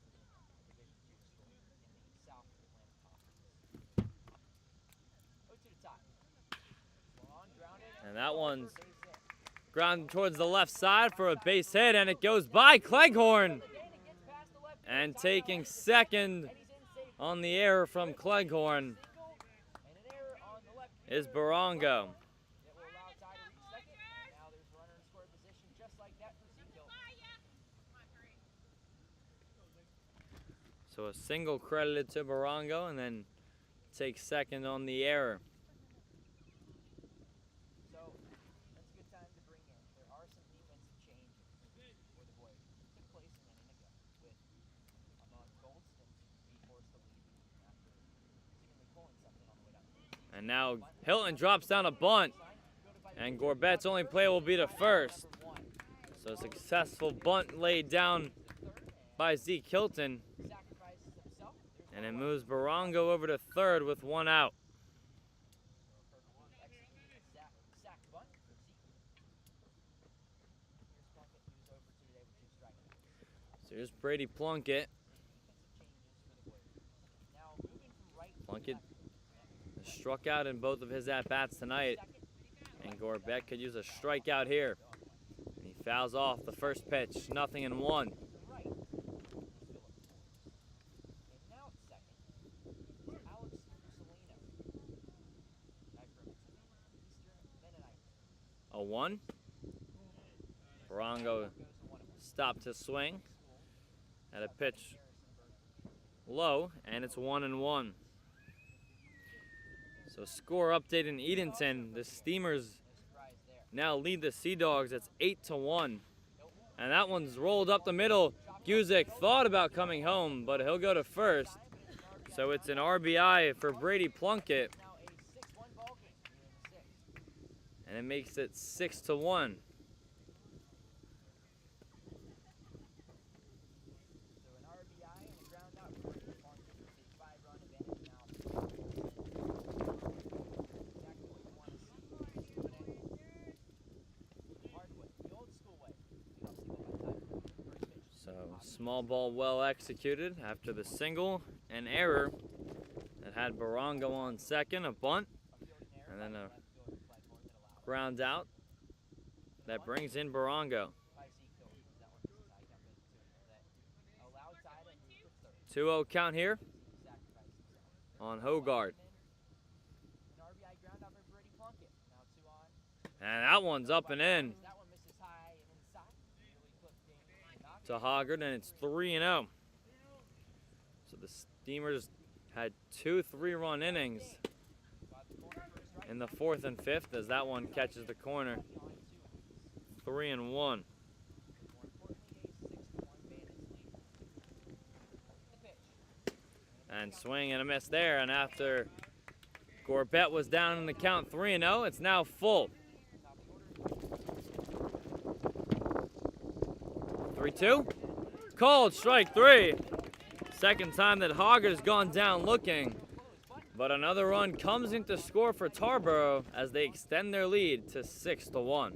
Virginia. Division II school in the South Atlantic Conference. Go to the top. Long grounded. And that one's grounded towards the left side for a base hit, and it goes by Cleghorn. And taking second on the error from Cleghorn is Barongo. So a single credited to Barongo, and then takes second on the error. So that's a good time to bring in. There are some defensive changes for the Voyagers. It took place an inning ago with among Goldston being forced to leave after seemingly pulling something on the way down. And now Hilton drops down a bunt, and Gorbett's only play will be to first. So successful bunt laid down by Zeke Hilton, and it moves Barongo over to third with 1 out. So here's Brady Plunkett. Now moving from right to Plunkett left. has struck out in both of his at-bats tonight. And Gorbett could use a strikeout here. And he fouls off the first pitch, 0-1. Right. And now at second is Alex Mussolino. Guy from Eastern Mennonite. 0-1. Barongo stopped his swing at a pitch low, and it's 1-1. So score update in Edenton. The Steamers now lead the Sea Dogs. It's 8-1. And that one's rolled up the middle. Guzik thought about coming home, but he'll go to first. So it's an RBI for Brady Plunkett. And it makes it 6-1. So small ball well executed after the single and error that had Barongo on second, a bunt, and then a ground out that brings in Barongo. 2-0 count here on Hoggard. And that one's up and in to Hoggard, and it's 3-0. So the Steamers had 2 3-run innings in the 4th and 5th as that one catches the corner. 3-1. And swing and a miss there, and after Gorbett was down in the count 3-0, it's now full. 3-2. Called strike 3. Second time that Hoggard has gone down looking. But another run comes into score for Tarboro as they extend their lead to 6-1.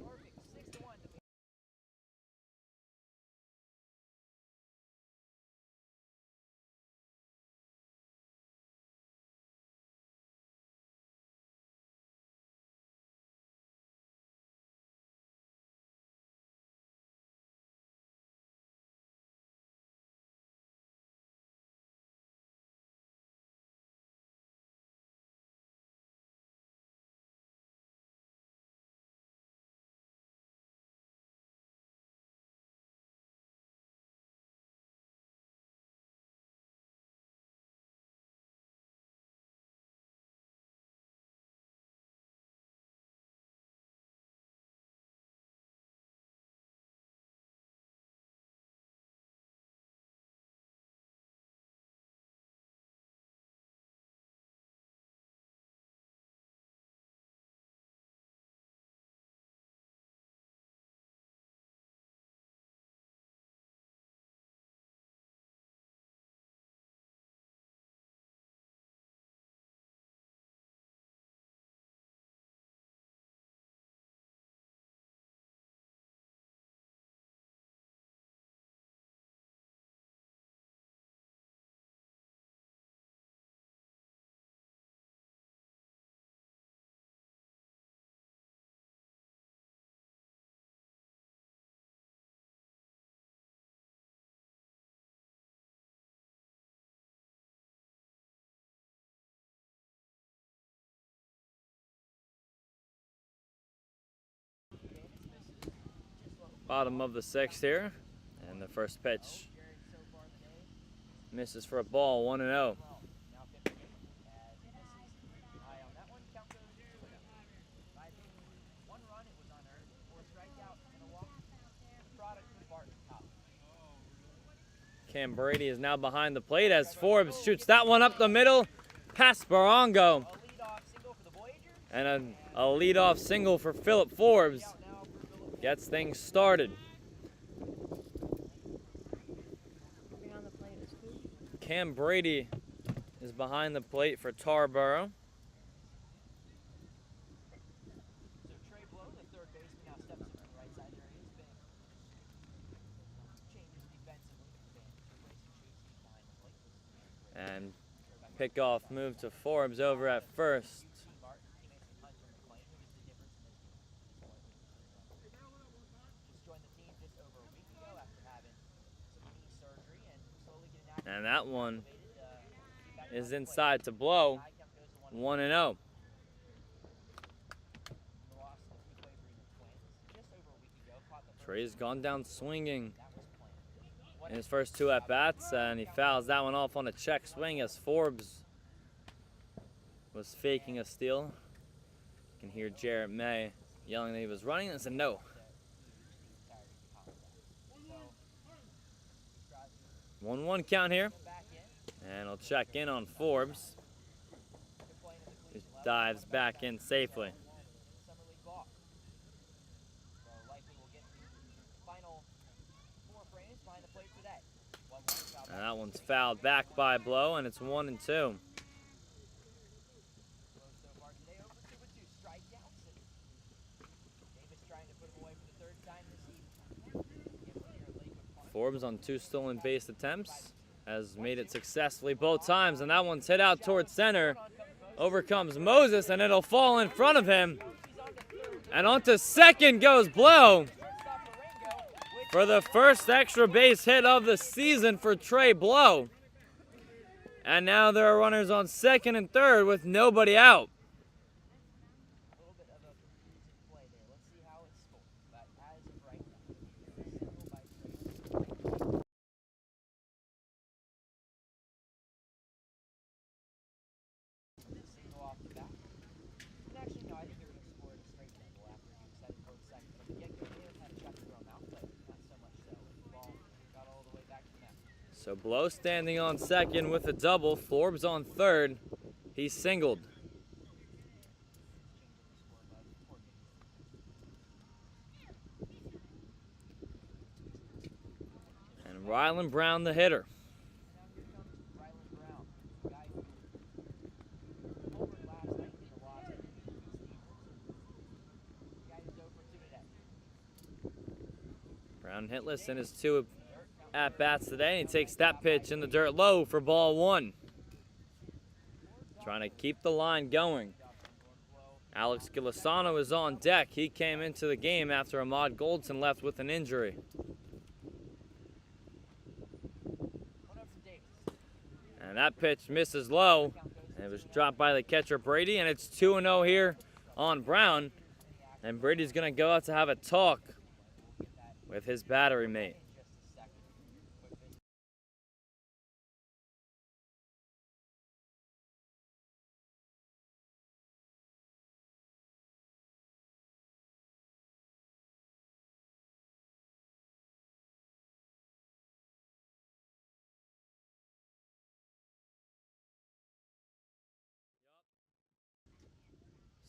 Bottom of the 6th here, and the first pitch misses for a ball, 1-0. Cam Brady is now behind the plate as Forbes shoots that one up the middle, past Barongo. And a leadoff single for Philip Forbes gets things started. Cam Brady is behind the plate for Tarboro. Pickoff move to Forbes over at first. And that one is inside to Blow. 1-0. Trey's gone down swinging in his first 2 at-bats, and he fouls that one off on a check swing as Forbes was faking a steal. You can hear Jarrett May yelling that he was running. It's a no. 1-1 count here, and I'll check in on Forbes. He dives back in safely. And that one's fouled back by Blow, and it's 1-2. Forbes on 2 stolen base attempts has made it successfully both times, and that one's hit out towards center. Over comes Moses, and it'll fall in front of him. And onto second goes Blow for the first extra base hit of the season for Trey Blow. And now there are runners on second and third with nobody out. So Blow standing on second with a double. Forbes on third. He singled. And Rylan Brown the hitter. Brown hitless in his 2 at-bats today. He takes that pitch in the dirt low for ball 1. Trying to keep the line going. Alex Gilisano is on deck. He came into the game after Ahmad Goldson left with an injury. And that pitch misses low. It was dropped by the catcher Brady, and it's 2-0 here on Brown. And Brady's going to go out to have a talk with his battery mate.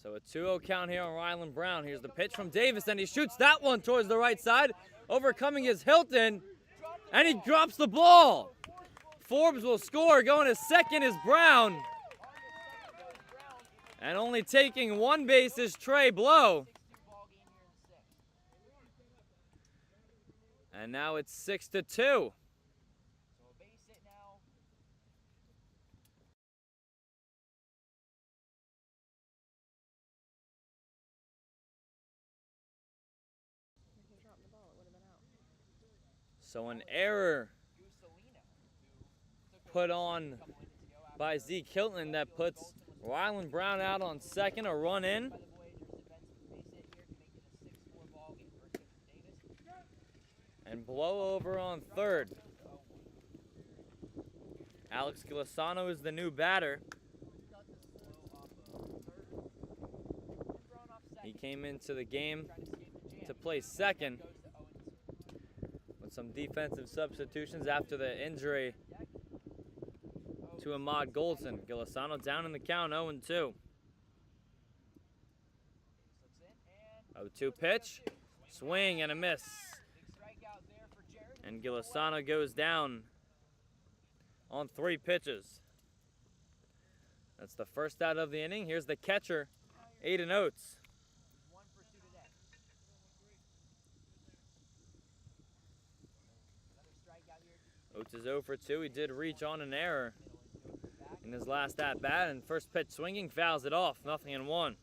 So a 2-0 count here on Rylan Brown. Here's the pitch from Davis, and he shoots that one towards the right side. Overcoming is Hilton, and he drops the ball. Forbes will score. Going to second is Brown. And only taking 1 base is Trey Blow. And now it's 6-2. So an error put on by Zeke Hilton that puts Rylan Brown out on second, a run in. And Blow over on third. Alex Gilisano is the new batter. He came into the game to play second with some defensive substitutions after the injury to Ahmad Goldson. Gilisano down in the count, 0-2. 0-2 pitch, swing and a miss. And Gilisano goes down on 3 pitches. That's the first out of the inning. Here's the catcher, Aiden Oates. Oates is 0 for 2. He did reach on an error in his last at-bat, and first pitch swinging, fouls it off, 0-1.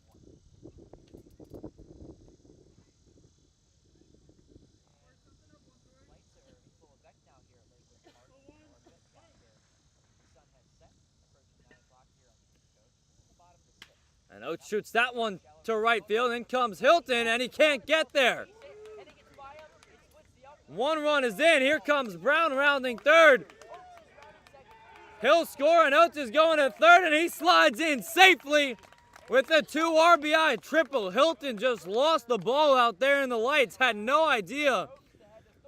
And Oates shoots that one to right field. In comes Hilton, and he can't get there. 1 run is in. Here comes Brown rounding third. He'll score, and Oates is going to third, and he slides in safely with a 2 RBI triple. Hilton just lost the ball out there in the lights, had no idea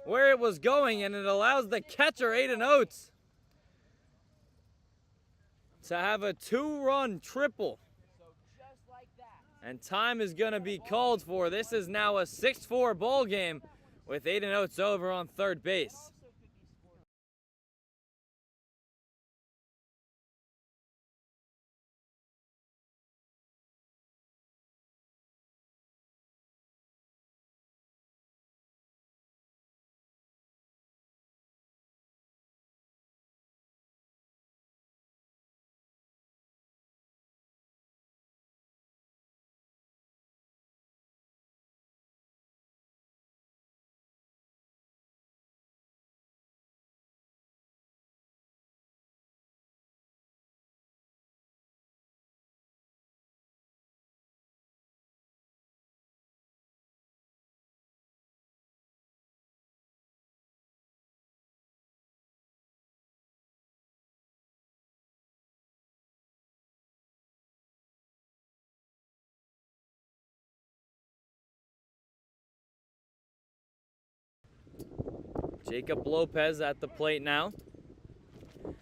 where it was going, and it allows the catcher, Aiden Oates, to have a 2-run triple. And time is going to be called for. This is now a 6-4 ball game with Aiden Oates over on third base. Jacob Lopez at the plate now,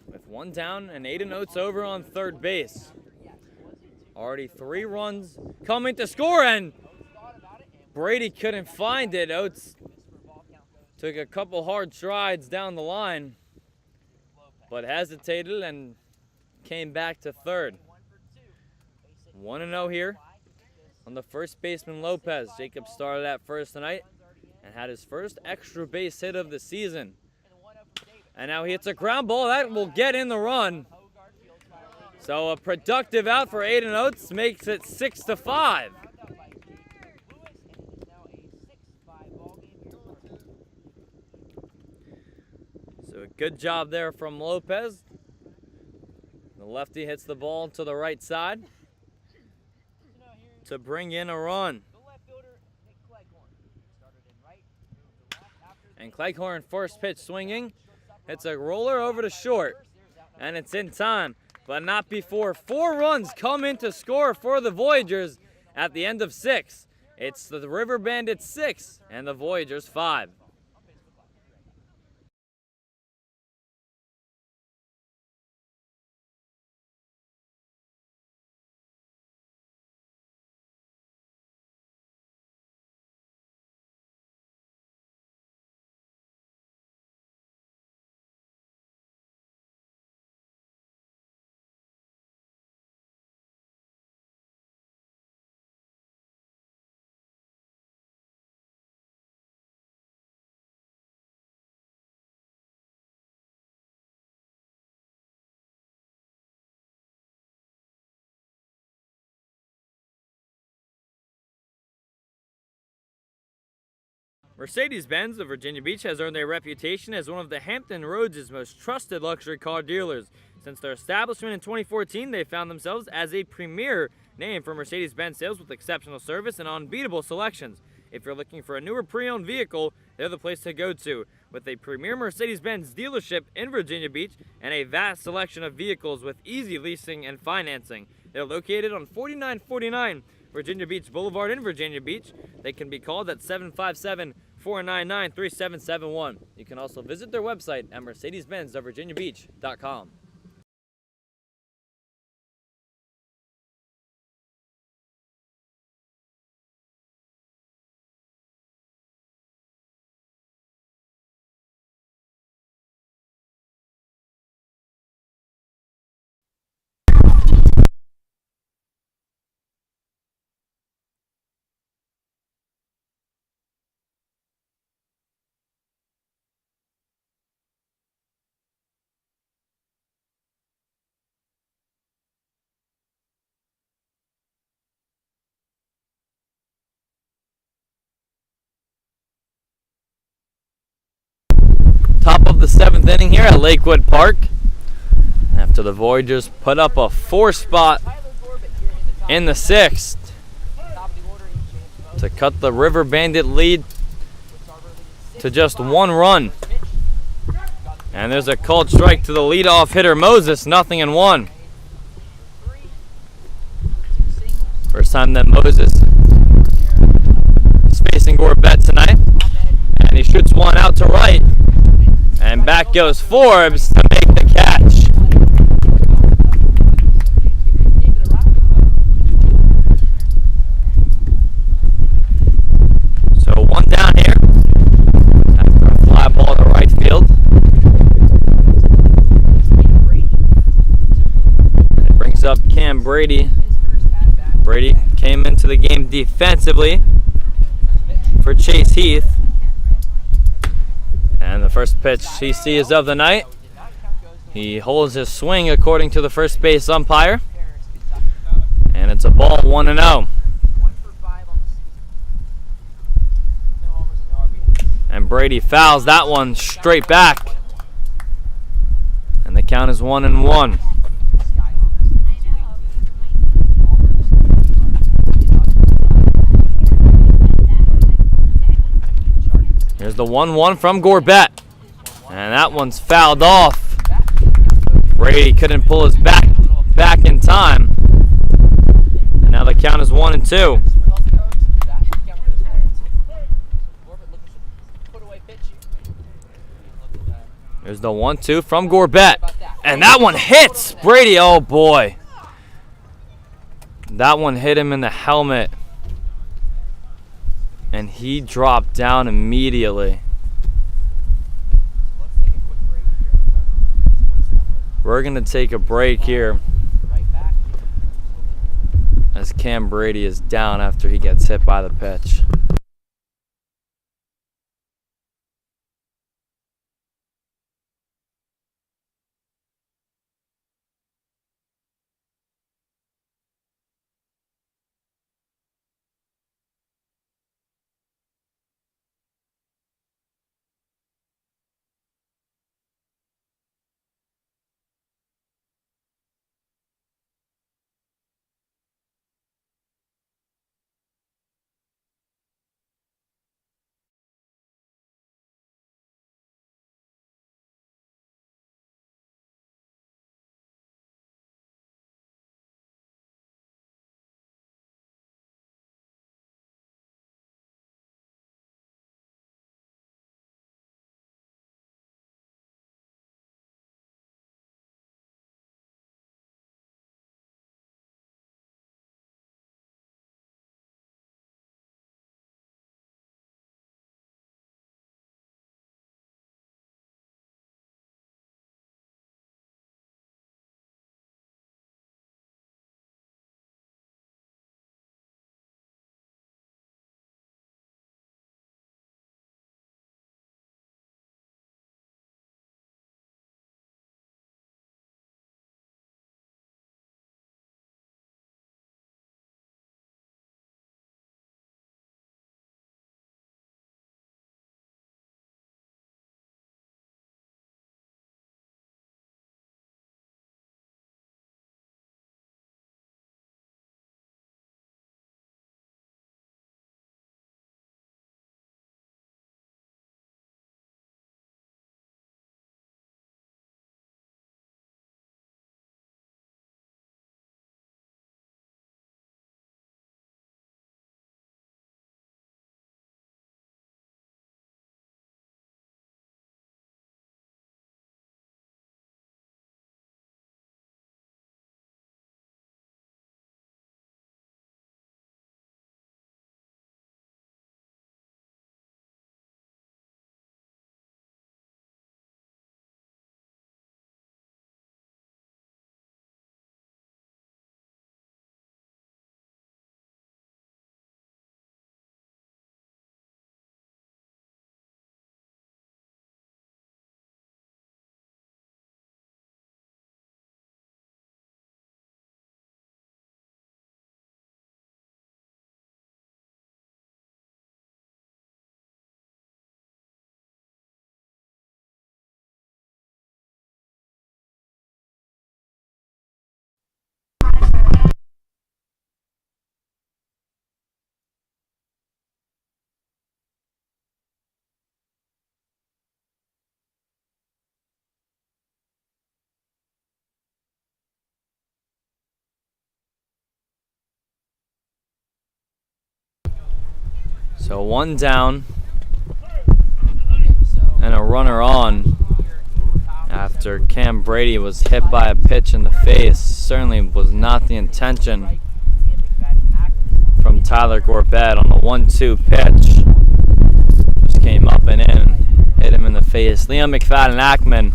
with 1 down and Aiden Oates over on third base. Already 3 runs coming to score, and Brady couldn't find it. Oates took a couple hard strides down the line, but hesitated and came back to third. 1-0 here on the first baseman Lopez. Jacob started at first tonight and had his first extra base hit of the season. And now he hits a ground ball. That will get in the run. So a productive out for Aiden Oates makes it 6-5. So a good job there from Lopez. The lefty hits the ball to the right side to bring in a run. And Cleghorn first pitch swinging. It's a roller over to short. And it's in time, but not before 4 runs come in to score for the Voyagers at the end of 6. It's the River Bandits 6 and the Voyagers 5. Mercedes-Benz of Virginia Beach has earned a reputation as one of the Hampton Roads' most trusted luxury car dealers. Since their establishment in 2014, they found themselves as a premier name for Mercedes-Benz sales with exceptional service and unbeatable selections. If you're looking for a newer pre-owned vehicle, they're the place to go to. With a premier Mercedes-Benz dealership in Virginia Beach and a vast selection of vehicles with easy leasing and financing. They're located on 4949 Virginia Beach Boulevard in Virginia Beach. They can be called at 757-499-3771. You can also visit their website at mercedes-benzofvirginiabeach.com. 7th inning here at Lakewood Park. After the Voyagers put up a 4-spot in the 6th to cut the River Bandit lead to just 1 run. And there's a called strike to the leadoff hitter Moses, 0-1. First time that Moses is facing Gorbett tonight. And he shoots one out to right. And back goes Forbes to make the catch. So 1 down here after a fly ball to right field. And it brings up Cam Brady. Brady came into the game defensively for Chase Heath. And the first pitch he sees of the night, he holds his swing according to the first base umpire. And it's a ball, 1-0. And Brady fouls that one straight back. And the count is 1-1. Here's the 1-1 from Gorbett. And that one's fouled off. Brady couldn't pull his back in time. And now the count is 1-2. There's the 1-2 from Gorbett. And that one hits Brady. Oh boy. That one hit him in the helmet. And he dropped down immediately. We're going to take a break here as Cam Brady is down after he gets hit by the pitch. So one down and a runner on after Cam Brady was hit by a pitch in the face. Certainly was not the intention from Tyler Gorbett on a 1-2 pitch. Just came up and in, hit him in the face. Liam Mcfadden Ackman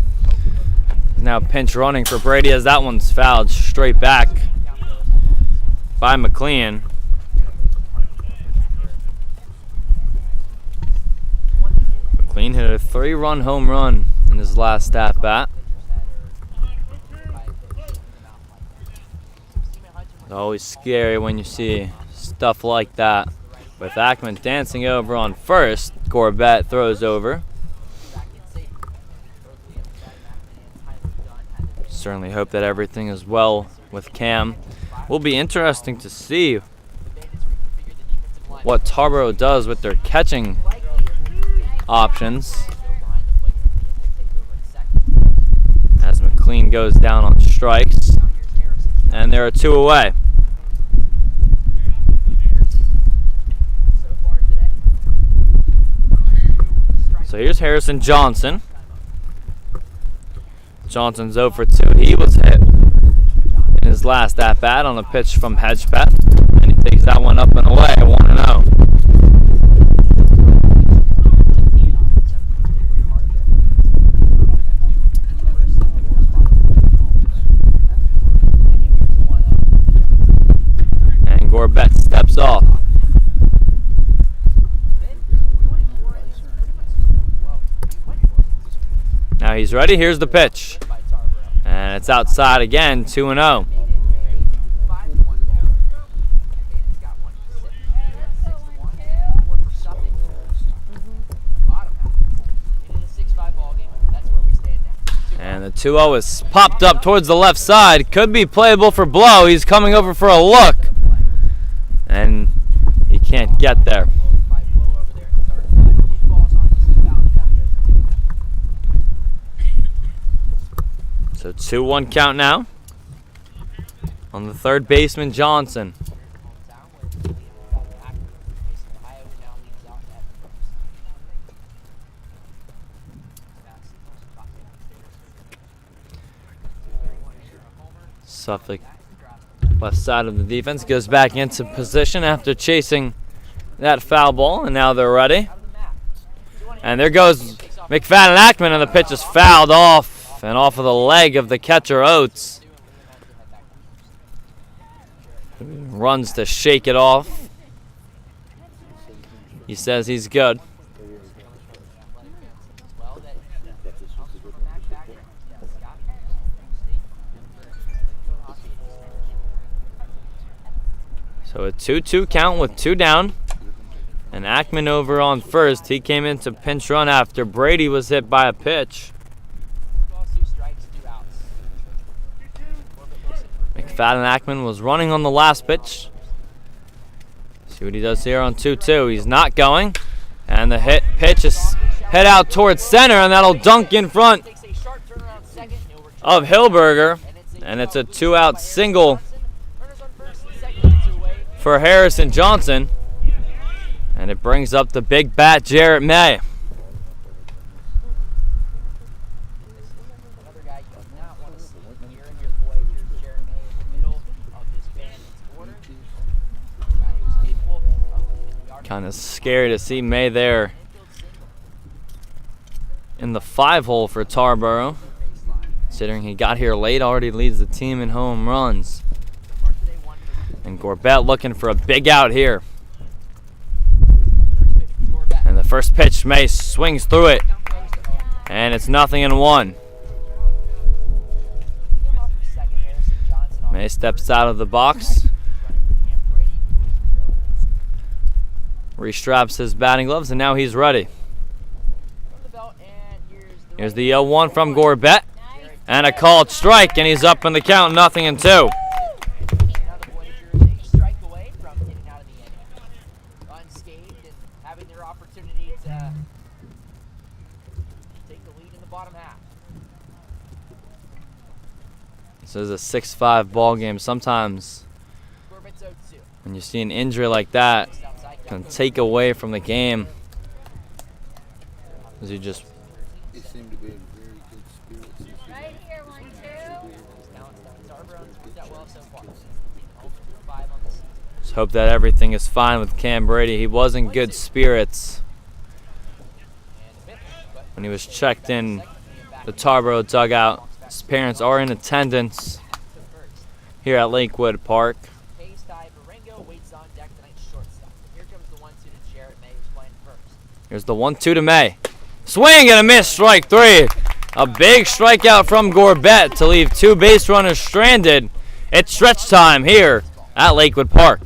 is now pinch running for Brady as that one's fouled straight back by McLean. McLean hit a 3-run home run in his last at-bat. It's always scary when you see stuff like that. With Ackman dancing over on first, Gorbett throws over. Certainly hope that everything is well with Cam. Will be interesting to see what Tarboro does with their catching options as McLean goes down on strikes, and there are 2 away. So here's Harrison Johnson. Johnson's 0 for 2. He was hit in his last at-bat on a pitch from Hedgepeth, and he takes that one up and away, 1-0. And Gorbett steps off. Now he's ready. Here's the pitch. And it's outside again, 2-0. And the 2-0 is popped up towards the left side. Could be playable for Blow. He's coming over for a look. And he can't get there. So 2-1 count now on the third baseman, Johnson. Suffolk, left side of the defense, goes back into position after chasing that foul ball, and now they're ready. And there goes Mcfadden Ackman, and the pitch is fouled off. And off of the leg of the catcher, Oates. Runs to shake it off. He says he's good. So a 2-2 count with 2 down. And Ackman over on first. He came in to pinch run after Brady was hit by a pitch. Mcfadden Ackman was running on the last pitch. See what he does here on 2-2. He's not going. And the pitch is hit out towards center, and that'll dunk in front of Hilberger. And it's a 2-out single for Harrison Johnson. And it brings up the big bat, Jarrett May. Kind of scary to see May there in the 5-hole for Tarboro. Considering he got here late, already leads the team in home runs. And Gorbett looking for a big out here. And the first pitch, May swings through it. And it's 0-1. May steps out of the box. Restraps his batting gloves, and now he's ready. Here's the 0-1 from Gorbett. And a called strike, and he's up in the count, 0-2. This is a 6-5 ball game. Sometimes when you see an injury like that, Gonna take away from the game. As he just They seem to be in very good spirits. Right here, 1-2. Tarboro has that well so far. 0 for 5 on the season. just hope that everything is fine with Cam Brady. He was in good spirits when he was checked in the Tarboro dugout. His parents are in attendance here at Lakewood Park. Pace dive, Marengo waits on deck tonight's shortstop. Here comes the 1-2 to Jarrett May, who's playing first. Here's the 1-2 to May. Swing and a miss, strike 3. A big strikeout from Gorbett to leave 2 base runners stranded. It's stretch time here at Lakewood Park.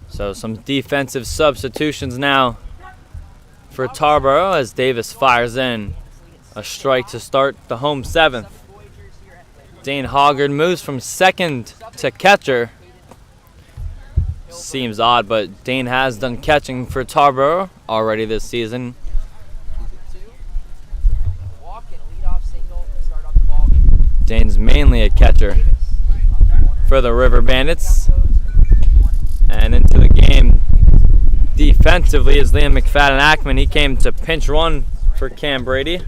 So some defensive substitutions now for Tarboro as Davis fires in a strike to start the home 7th. Dane Hoggard moves from second to catcher. Seems odd, but Dane has done catching for Tarboro already this season. Walk and a leadoff single to start off the ball game. Dane's mainly a catcher for the River Bandits. And into the game defensively is Liam Mcfadden Ackman. He came to pinch run for Cam Brady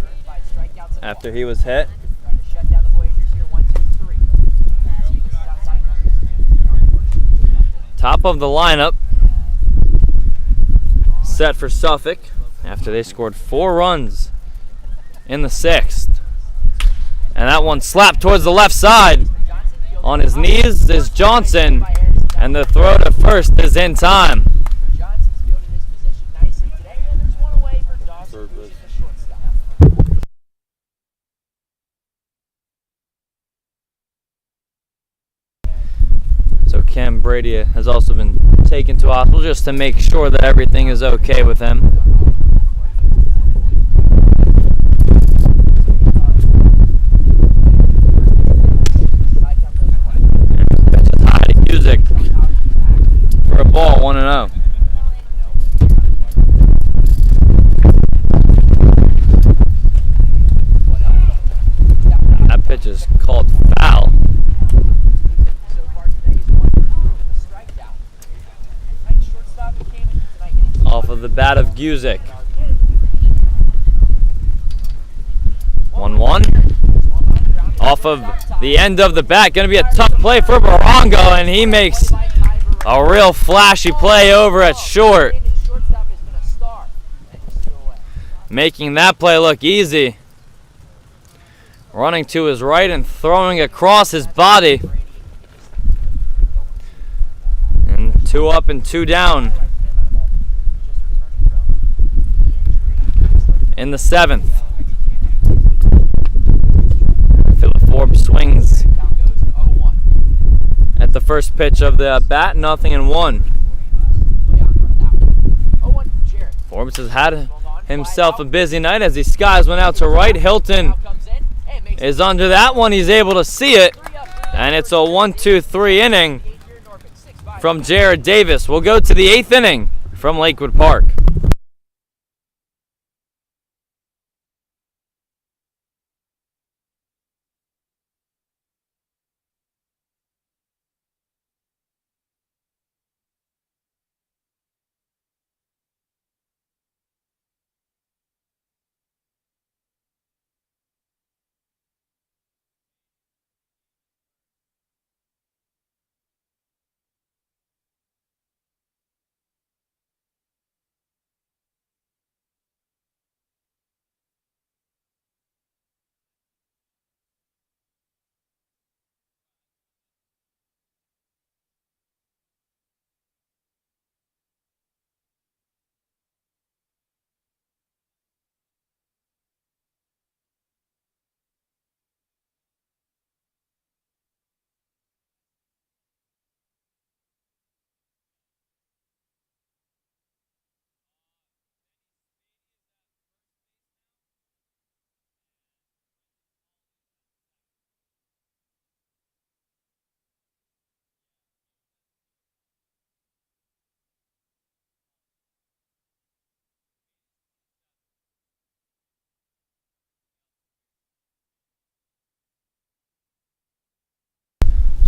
after he was hit. Trying to shut down the Voyagers here, 1-2-3. Top of the lineup set for Suffolk after they scored 4 runs in the 6th. And that one slapped towards the left side. On his knees is Johnson, and the throw to first is in time. Johnson's fielded his position nicely today, and there's one away for Dawson, who's the shortstop. So Cam Brady has also been taken to hospital just to make sure that everything is okay with him. Pitches high to Music for a ball, 1-0. That pitch is called foul. So far today, he's 1 for 2 with a strikeout. Tonight's shortstop who came in tonight getting Off of the bat of Guzik. 1-1. Off of the end of the bat. Going to be a tough play for Barongo, and he makes a real flashy play over at short, Shortstop has been a star. That's 2 away. making that play look easy. Running to his right and throwing across his body. And 2 up and 2 down in the 7th. Forbes swings at the first pitch of the bat, 0-1. Forbes has had himself a busy night as he skies one out to right. Hilton is under that one. He's able to see it. And it's a 1-2-3 inning from Jared Davis. We'll go to the 8th inning from Lakewood Park.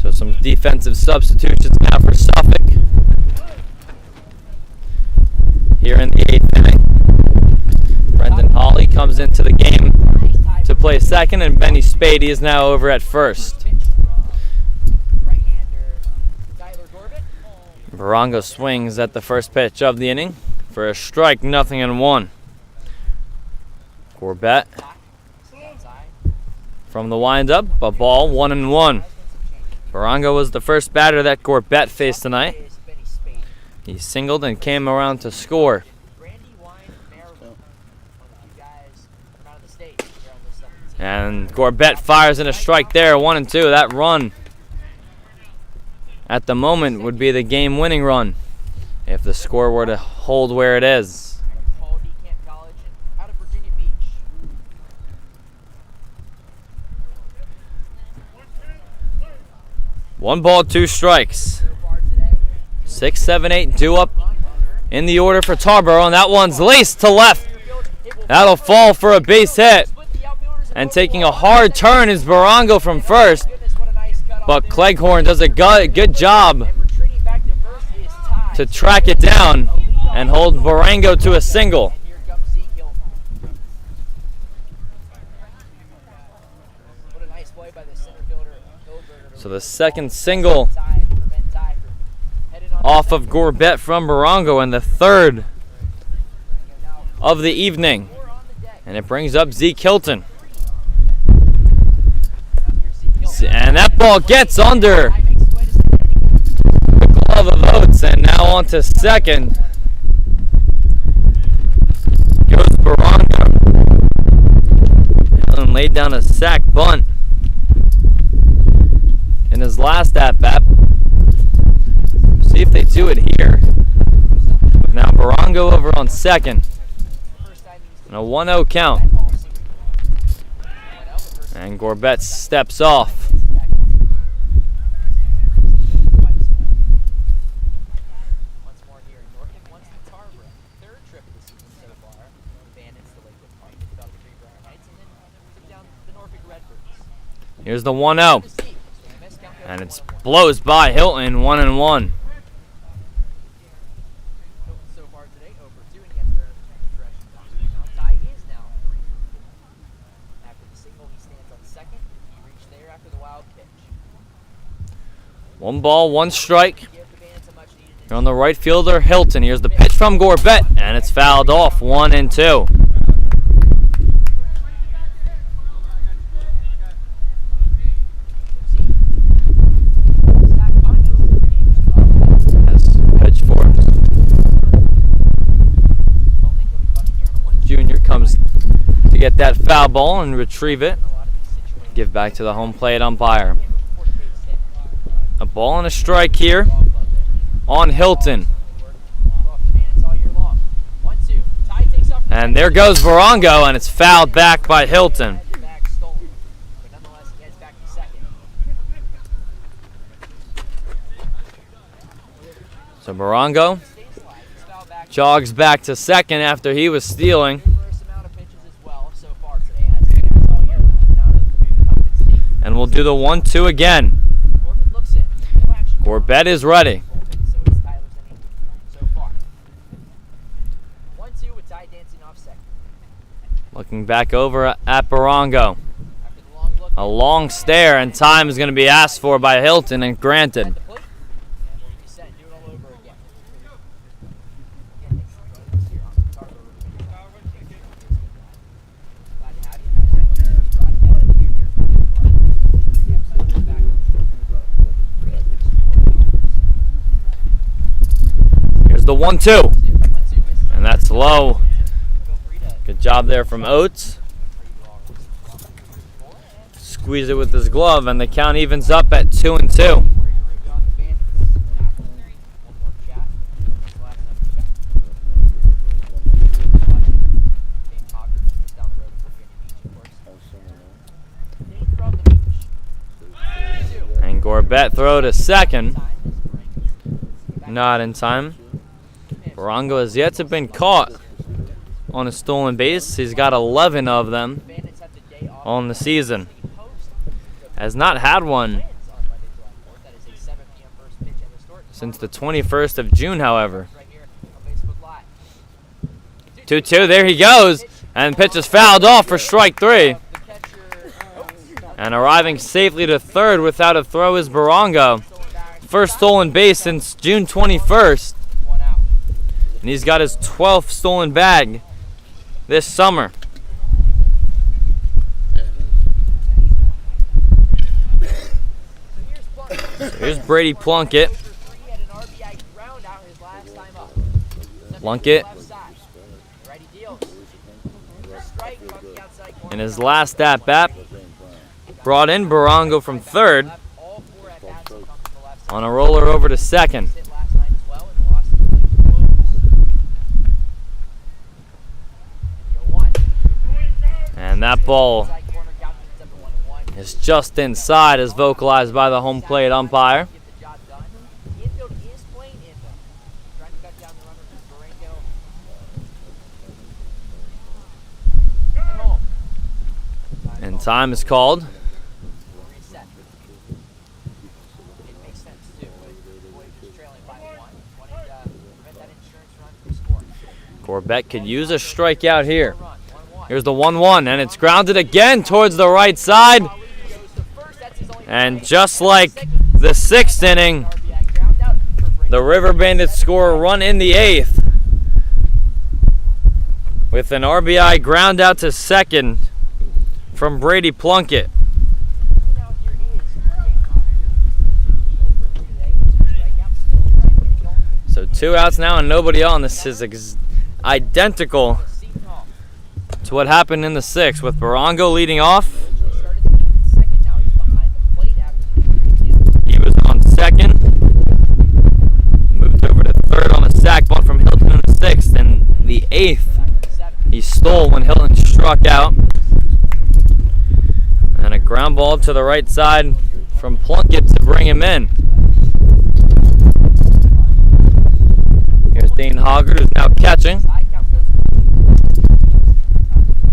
So some defensive substitutions now for Suffolk here in the 8th inning. Brendan Hawley comes into the game to play second, and Benny Spady is now over at first. Barongo swings at the first pitch of the inning for a strike, 0-1. Gorbett from the windup, a ball, 1-1. Barongo was the first batter that Gorbett faced tonight. He singled and came around to score. And Gorbett fires in a strike there, 1-2. That run at the moment would be the game-winning run if the score were to hold where it is. One ball, 2 strikes. 6, 7, 8 due up in the order for Tarboro, and that one's laced to left. That'll fall for a base hit. And taking a hard turn is Barongo from first, but Cleghorn does a good job to track it down and hold Barongo to a single. So the second single off of Gorbett from Barongo, and the third of the evening. And it brings up Zeke Hilton. And that ball gets under the glove of Oates, and now on to second goes Barongo. Allen laid down a sack bunt in his last at-bat. See if they do it here. Now Barongo over on second. And a 1-0 count. And Gorbett steps off. Here's the 1-0. And it blows by Hilton, 1-1. One ball, 1 strike. Here on the right fielder, Hilton. Here's the pitch from Gorbett, and it's fouled off, 1-2. Pitch Forbes. Junior comes to get that foul ball and retrieve it. Give back to the home plate umpire. A ball and a strike here on Hilton. And there goes Varango, and it's fouled back by Hilton. Back stolen. But nonetheless, he heads back to second. So Varango Stays flat. He's fouled back. jogs back to second after he was stealing. Numerous amount of pitches as well so far today. Has been all year coming out of Compton State. And we'll do the 1-2 again. Gorbett looks in. He'll actually go Gorbett is ready. So it's Tyler's inning so far. 1-2 with Ty dancing off second. Looking back over at Varango. After the long look A long stare, and time is going to be asked for by Hilton and granted. at the plate, and we'll reset and do it all over again. Again, thanks for joining us here on Tarboro. Glad to have you. First broadcast of the year here. The episode is back. Here's the 1-2, 1-2 misses. and that's low. Feel free to Good job there from Oates. Squeeze it with his glove, and the count evens up at 2-2. where you're rooting on the Bandits. One more chat. Last time we checked. Dane Hoggard is down the road for Virginia Beach, of course. Dane from the beach. 2. And Gorbett throw to second. Not in time. Varango has yet to been caught on a stolen base. He's got 11 of them Bandits have the day off. on the season. Has not had one On Monday, July 4th. That is a 7 p.m. first pitch at historic since the 21st of June, however. right here on Facebook Live. 2-2, there he goes. And pitch is fouled off for strike 3. The catcher, And arriving safely to third without a throw is Varango. First stolen base since June 21st. 1 out. And he's got his 12th stolen bag this summer. So here's Plunk. Here's Brady Plunkett. He had an RBI ground out his last time up. Plunkett Left side. Righty deals. Strike on the outside corner. in his last at-bat brought in Varango from third Left. All 4 at bats will come from the left side. on a roller over to second. Hit last night as well in the loss to the Forbes. 1. And that ball Side corner count ends up at 1-1. is just inside as vocalized by the home plate umpire. Get the job done. The infield is playing infield. Trying to cut down the runner from Varango. And home. And time is called. Reset. It makes sense too. But Voyagers trailing by 1. Wanted to prevent that insurance run from scoring. Gorbett could use a strikeout here. Run. 1-1. Here's the 1-1, and it's grounded again towards the right side. Goes to first. That's his only And play. just like the 6th inning, RBI ground out for Brady. the River Bandits score a run in the 8th with an RBI ground out to second from Brady Plunkett. Now here is Dane Hoggard. Over 3 today with 2 strikeouts. Still trying to get it going. So 2 outs now and nobody on. This is identical Seton Hall. to what happened in the 6th with Varango leading off. Started the game at second. Now he's behind the plate after the pick him. He was on second, moved over to third on a sac bunt from Hilton in the 6th, and the 8th he stole when Hilton struck out. And a ground ball to the right side from Plunkett to bring him in. Here's Dane Hoggard, who's now catching. Side count goes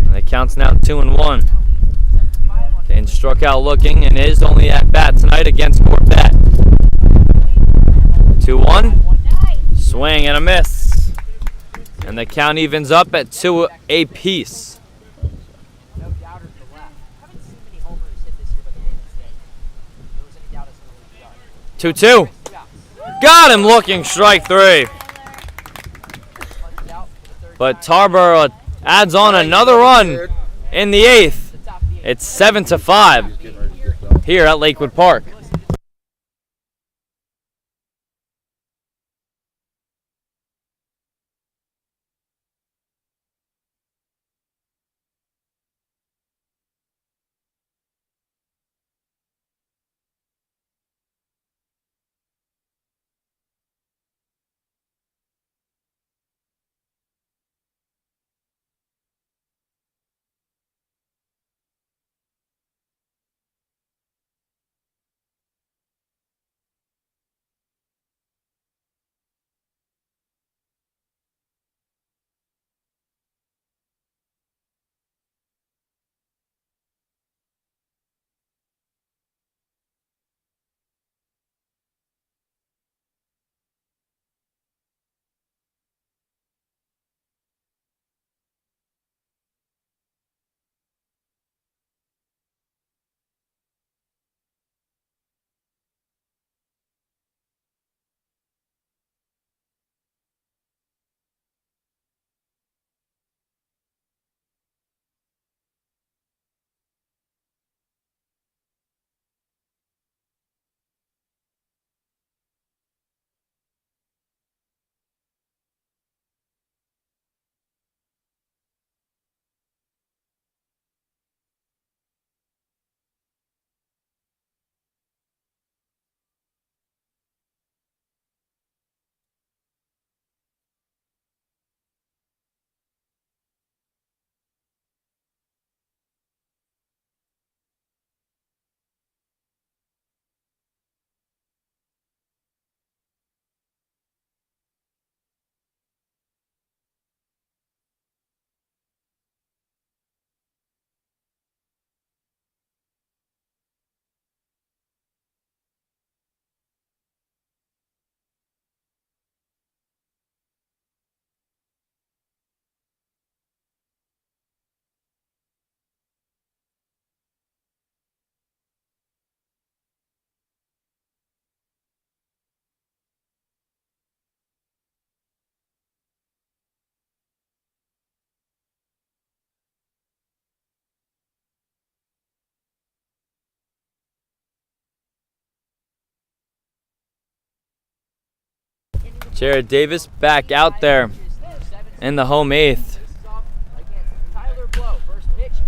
And the count's now 2-1. Dane struck out looking and is only at bat tonight against Gorbett. 2-1. Swing and a miss. And the count evens up at 2 apiece. no doubters to the left. Haven't seen many homers hit this year by the Bandits today. If there was any doubt as to who he got. 2-2. Yeah. Got him looking, strike 3. Punted out for the third But time. Tarboro adds on another run in the 8th. The top of the 8th. It's 7-5 here at Lakewood Park. Jared Davis back out there in the home eighth.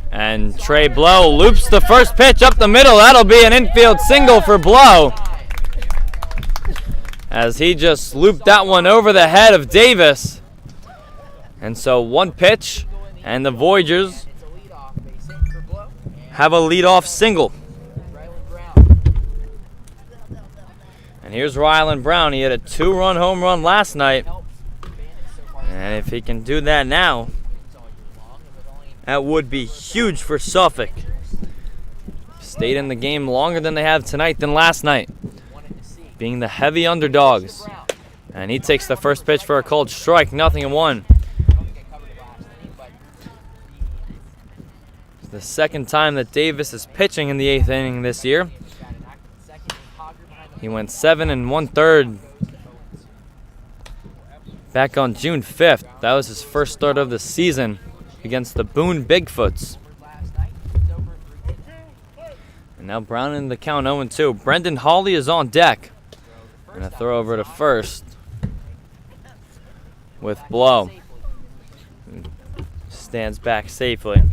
And Trey Blow loops the first pitch up the middle. That'll be an infield single for Blow, as he just looped that one over the head of Davis. And so one pitch, and the Voyagers have a leadoff single. And here's Rylan Brown. He had a 2-run home run last night. And if he can do that now, that would be huge for Suffolk. Stayed in the game longer than they have tonight than last night, being the heavy underdogs. And he takes the first pitch for a called strike, 0-1. It's the second time that Davis is pitching in the 8th inning this year. He went 7 1/3 back on June 5th. That was his first start of the season against the Boone Bigfoots. And now Brown in the count 0-2. Brendan Hawley is on deck. And a throw over to first with Blow. Stands back safely.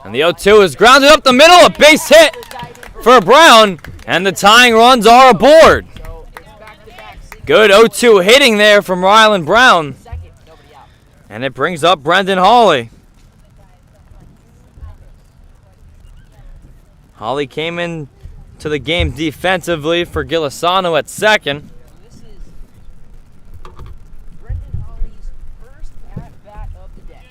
And the 0-2 is grounded up the middle. A base hit for Brown. And the tying runs are aboard. Good 0-2 hitting there from Rylan Brown. And it brings up Brendan Hawley. Hawley came in to the game defensively for Gilisano at second. This is Brendan Hawley's first at-bat of the day.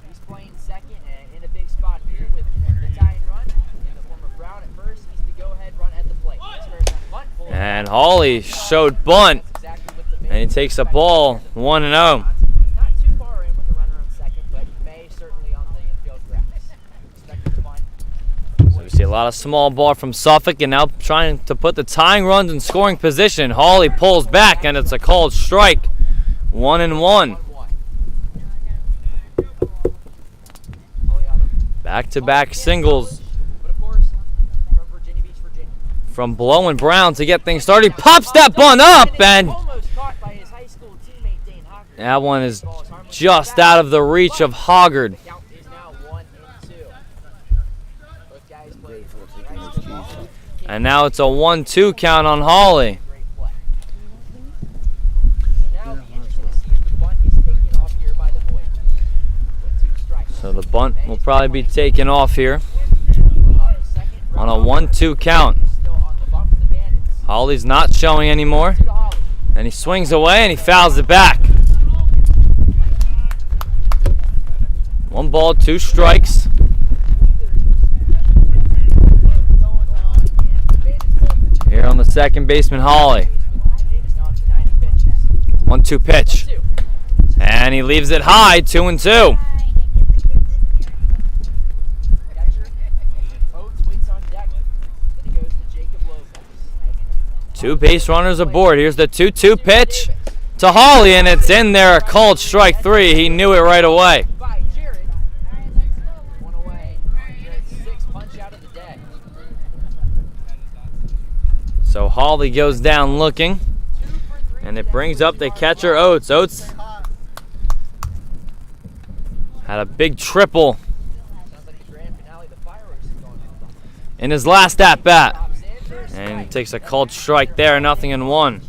He's playing second and in a big spot here with the tying run in the form of Brown at first. He's the go-ahead run at the plate. And Hawley showed bunt, and he takes a ball 1-0. Not too far in with the runner on second, but May certainly on the infield grass. Expected to bunt. So we see a lot of small ball from Suffolk, and now trying to put the tying runs in scoring position. Hawley pulls back, and it's a called strike. 1-1. Back-to-back singles from Blow and Brown to get things started. He pops that bunt up, and that one is just out of the reach of Hoggard. And now it's a 1-2 count on Hawley. So the bunt will probably be taken off here on a 1-2 count. Hawley's not showing anymore, and he swings away and he fouls it back. 1 ball, 2 strikes. Here on the second baseman, Hawley. 1-2 pitch, and he leaves it high, 2-2. Two base runners aboard. Here's the 2-2 pitch to Hawley, and it's in there. A called strike 3. He knew it right away. So Hawley goes down looking, and it brings up the catcher, Oates. Oates had a big triple in his last at-bat. And he takes a called strike there, 0-1.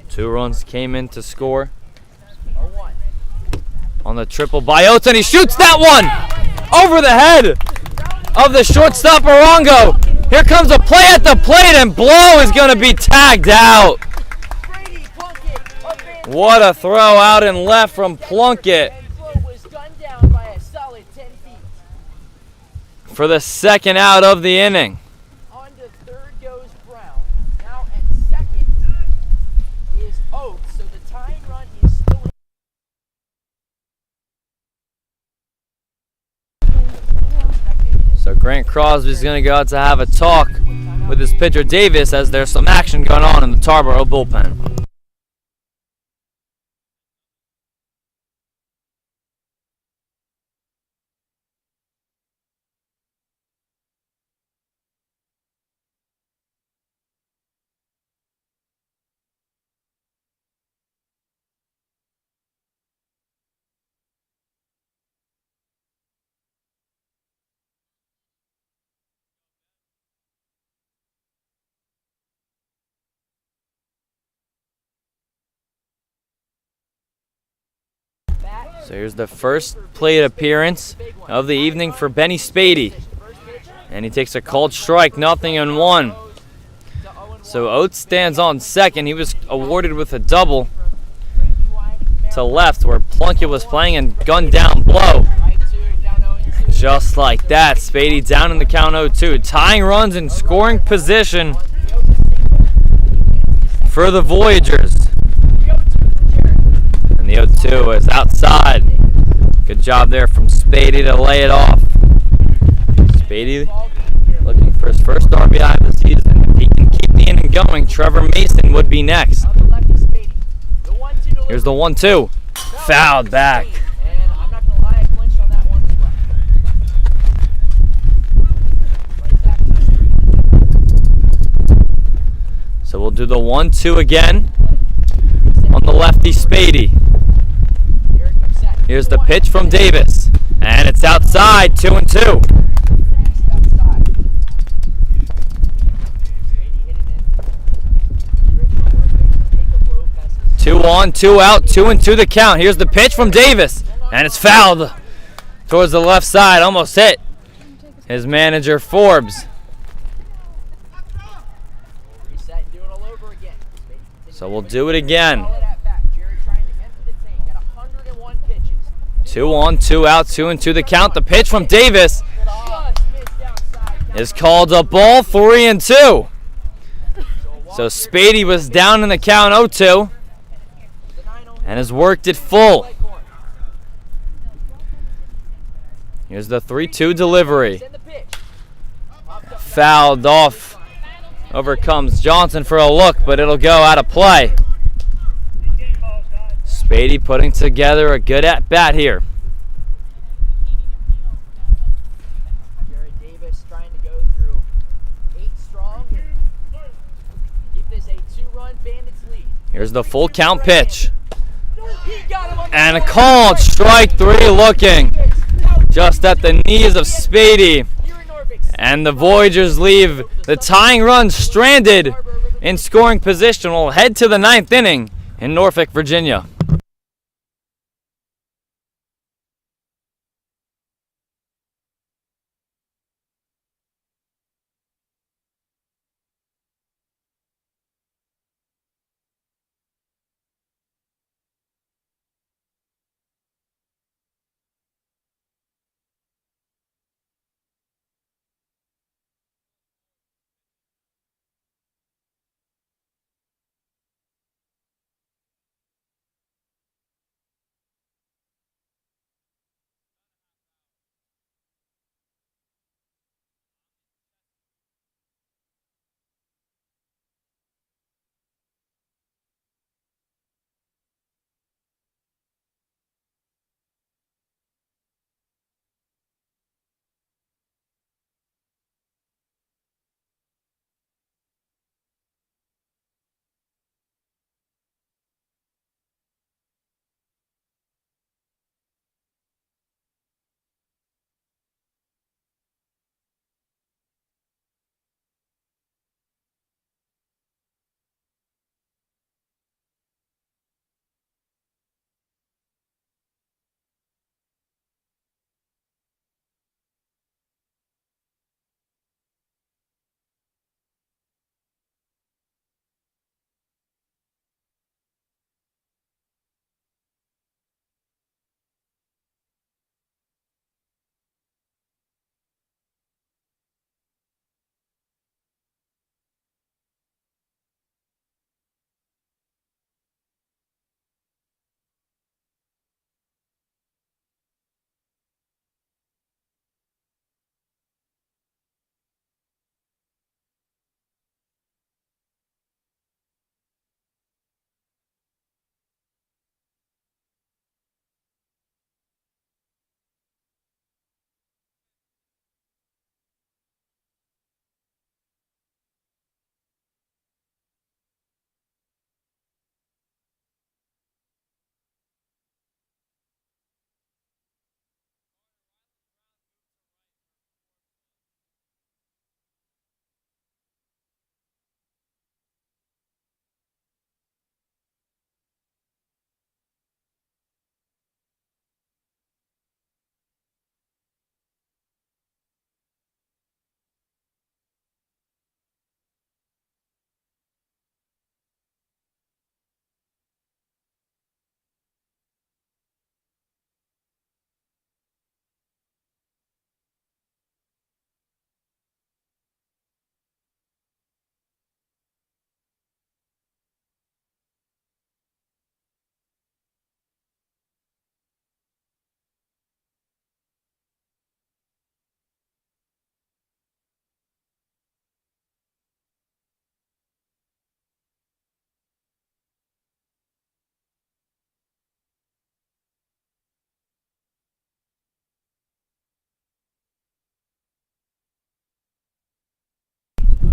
2 runs came in to score on the triple by Oates, and he shoots that one over the head of the shortstop Arongo. Here comes a play at the plate, and Blow is going to be tagged out. What a throw out and left from Plunkett. For the second out of the inning. On to third goes Brown. Now at second is Oates. So the tying run is still in. So Grant Crosby's going to go out to have a talk with his pitcher Davis, as there's some action going on in the Tarboro bullpen. So here's the first plate appearance of the evening for Benny Spady. And he takes a called strike, 0-1. So Oates stands on second. He was awarded with a double to left where Plunkett was playing and gunned down blow. Just like that, Spady down in the count 0-2. Tying runs in scoring position for the Voyagers. And the 0-2 is outside. Good job there from Spady to lay it off. Spady looking for his first RBI of the season. If he can keep the inning going, Trevor Mason would be next. Here's the 1-2. Fouled back. And I'm not going to lie, I clinched on that one as well. So we'll do the 1-2 again on the lefty Spady. Here's the pitch from Davis. And it's outside, 2-2. 2-on, 2-out, 2-2 the count. Here's the pitch from Davis, and it's fouled towards the left side. Almost hit his manager, Forbes. So we'll do it again. 2-on, 2-out, 2-2 the count. The pitch from Davis is called a ball, 3-2. So Spady was down in the count, 0-2. And has worked it full. Here's the 3-2 delivery. Fouled off. Over comes Johnson for a look, but it'll go out of play. Spady putting together a good at-bat here. Davis trying to go through 8 strong and keep this a 2-run Bandits lead. Here's the full count pitch. And a called strike 3 looking just at the knees of Spady. And the Voyagers leave the tying run stranded in scoring position. We'll head to the 9th inning in Norfolk, Virginia.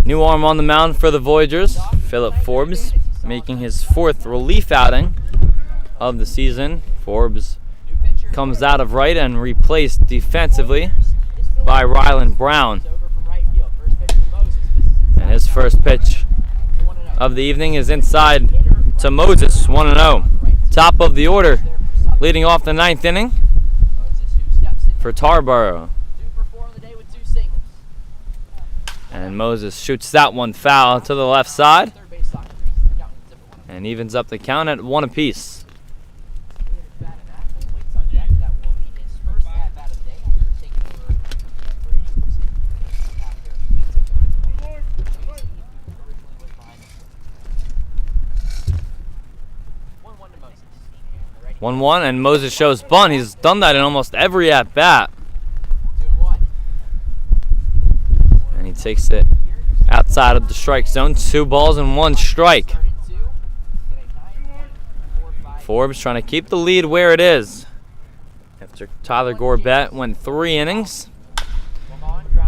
New arm on the mound for the Voyagers, Philip Forbes, making his 4th relief outing of the season. Forbes comes out of right and replaced defensively by Ryland Brown. And his first pitch of the evening is inside to Moses, 1-0. Top of the order, leading off the 9th inning for Tarboro. And Moses shoots that one foul to the left side and evens up the count at 1 apiece. One, and Moses shows bunt. He's done that in almost every at-bat. And he takes it outside of the strike zone. 2 balls and 1 strike. Forbes trying to keep the lead where it is after Tyler Gorbett went 3 innings.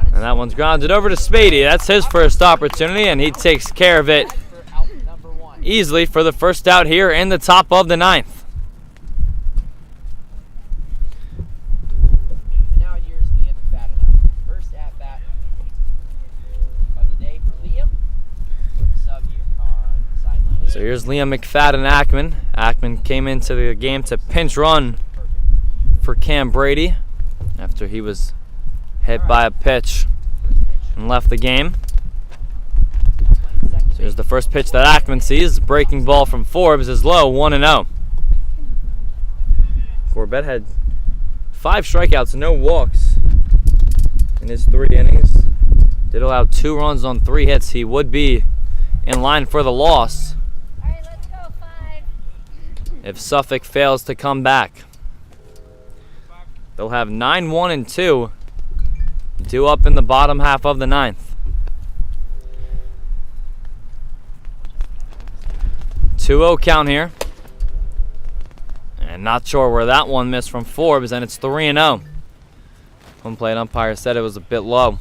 And that one's grounded over to Spady. That's his first opportunity, and he takes care of it easily for the first out here in the top of the 9th. So here's Liam Mcfadden Ackman. Ackman came into the game to pinch run for Cam Brady after he was hit by a pitch and left the game. So here's the first pitch that Ackman sees. Breaking ball from Forbes is low, 1-0. Gorbett had 5 strikeouts, no walks in his 3 innings. Did allow 2 runs on 3 hits. He would be in line for the loss if Suffolk fails to come back. They'll have 9-1-2 due up in the bottom half of the 9th. 2-0 count here. And not sure where that one missed from Forbes, and it's 3-0. Home plate umpire said it was a bit low.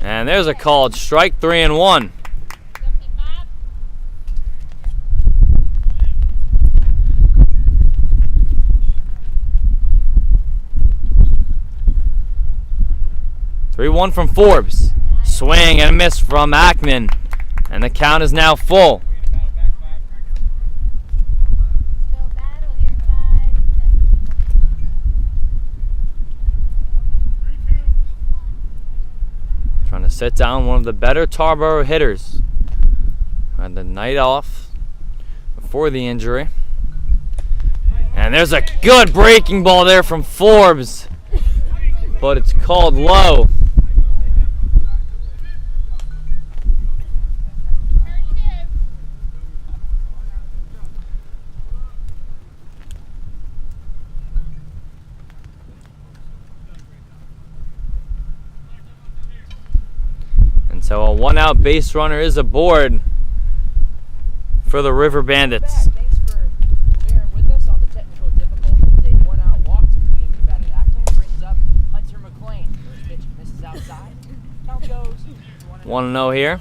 And there's a called strike, 3-1. From Forbes. Swing and a miss from Ackman. And the count is now full. Trying to sit down one of the better Tarboro hitters. Had the night off before the injury. And there's a good breaking ball there from Forbes. But it's called low. So a 1-out base runner is aboard for the River Bandits. Thanks for bearing with us on the technical difficulties. A 1-out walk to Mcfadden Ackman brings up Hunter McLean. First pitch misses outside. Count goes 1-0 here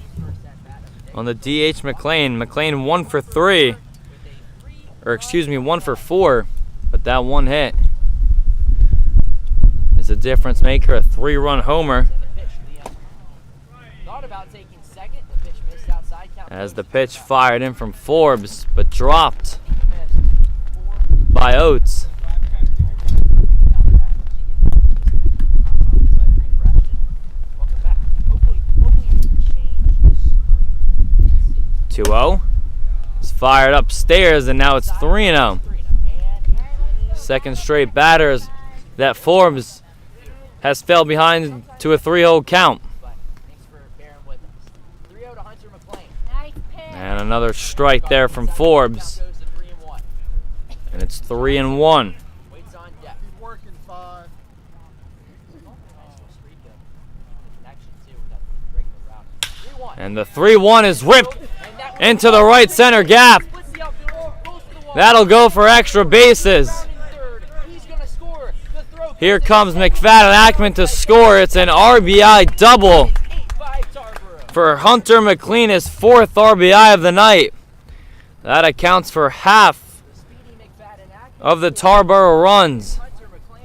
on the DH McLean. McLean 1 for 3, or excuse me, 1 for 4, but that one hit is a difference maker, a 3-run homer. About taking second, the pitch missed outside. As the pitch fired in from Forbes, but dropped by Oates. Two-0. It's fired upstairs, and now it's 3-0. Second straight batters that Forbes has fell behind to a 3-0 count. And another strike there from Forbes. And it's 3-1. And the 3-1 is ripped into the right center gap. That'll go for extra bases. Here comes Mcfadden Ackman to score. It's an RBI double for Hunter McLean, his 4th RBI of the night. That accounts for half of the Tarboro runs. Hunter McLean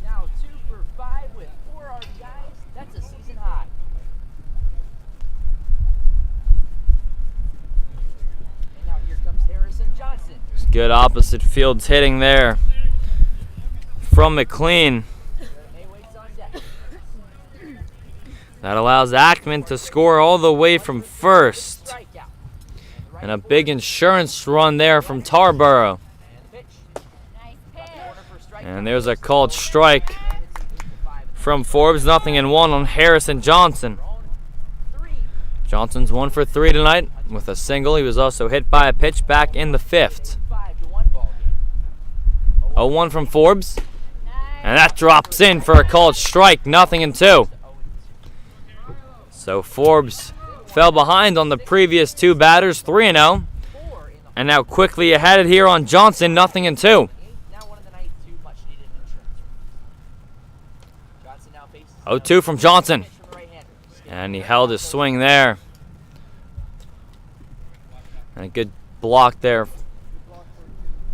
now 2 for 5 with 4 RBIs. That's a season high. And now here comes Harrison Johnson. Good opposite field hitting there from McLean. May waits on deck. That allows Ackman to score all the way from first. Strikeout. And a big insurance run there from Tarboro. And the pitch. Nice pitch. Corner for strike. And there's a called strike from Forbes. 0-1 on Harrison Johnson. 3. Johnson's 1 for 3 tonight with a single. He was also hit by a pitch back in the 5th. 5-1 ball game. 0-1 from Forbes. Nice. And that drops in for a called strike. 0-2. So Forbes fell behind on the previous 2 batters, 3-0. And now quickly ahead here on Johnson, 0-2. Now one of the night's 2 much needed insurance. Johnson now faces 0-2 from Johnson. pitch from the right-hander. And he held his swing there. And a good block there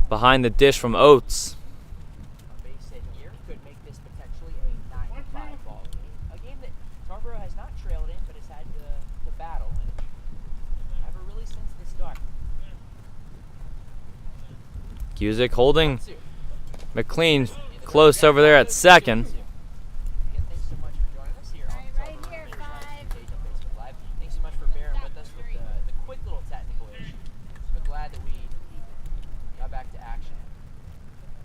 behind the dish from Oates. A base hit here could make this potentially a 9-5 ball game. A game that Tarboro has not trailed in, but has had to battle and never really since the start. Cusick holding 2. McLean close over there at second. Again, thanks so much for joining us here on the Right Tarboro here, Page on 5. Facebook Live. Thanks so much for bearing with us with the quick little technical issue. But glad that we got back to action.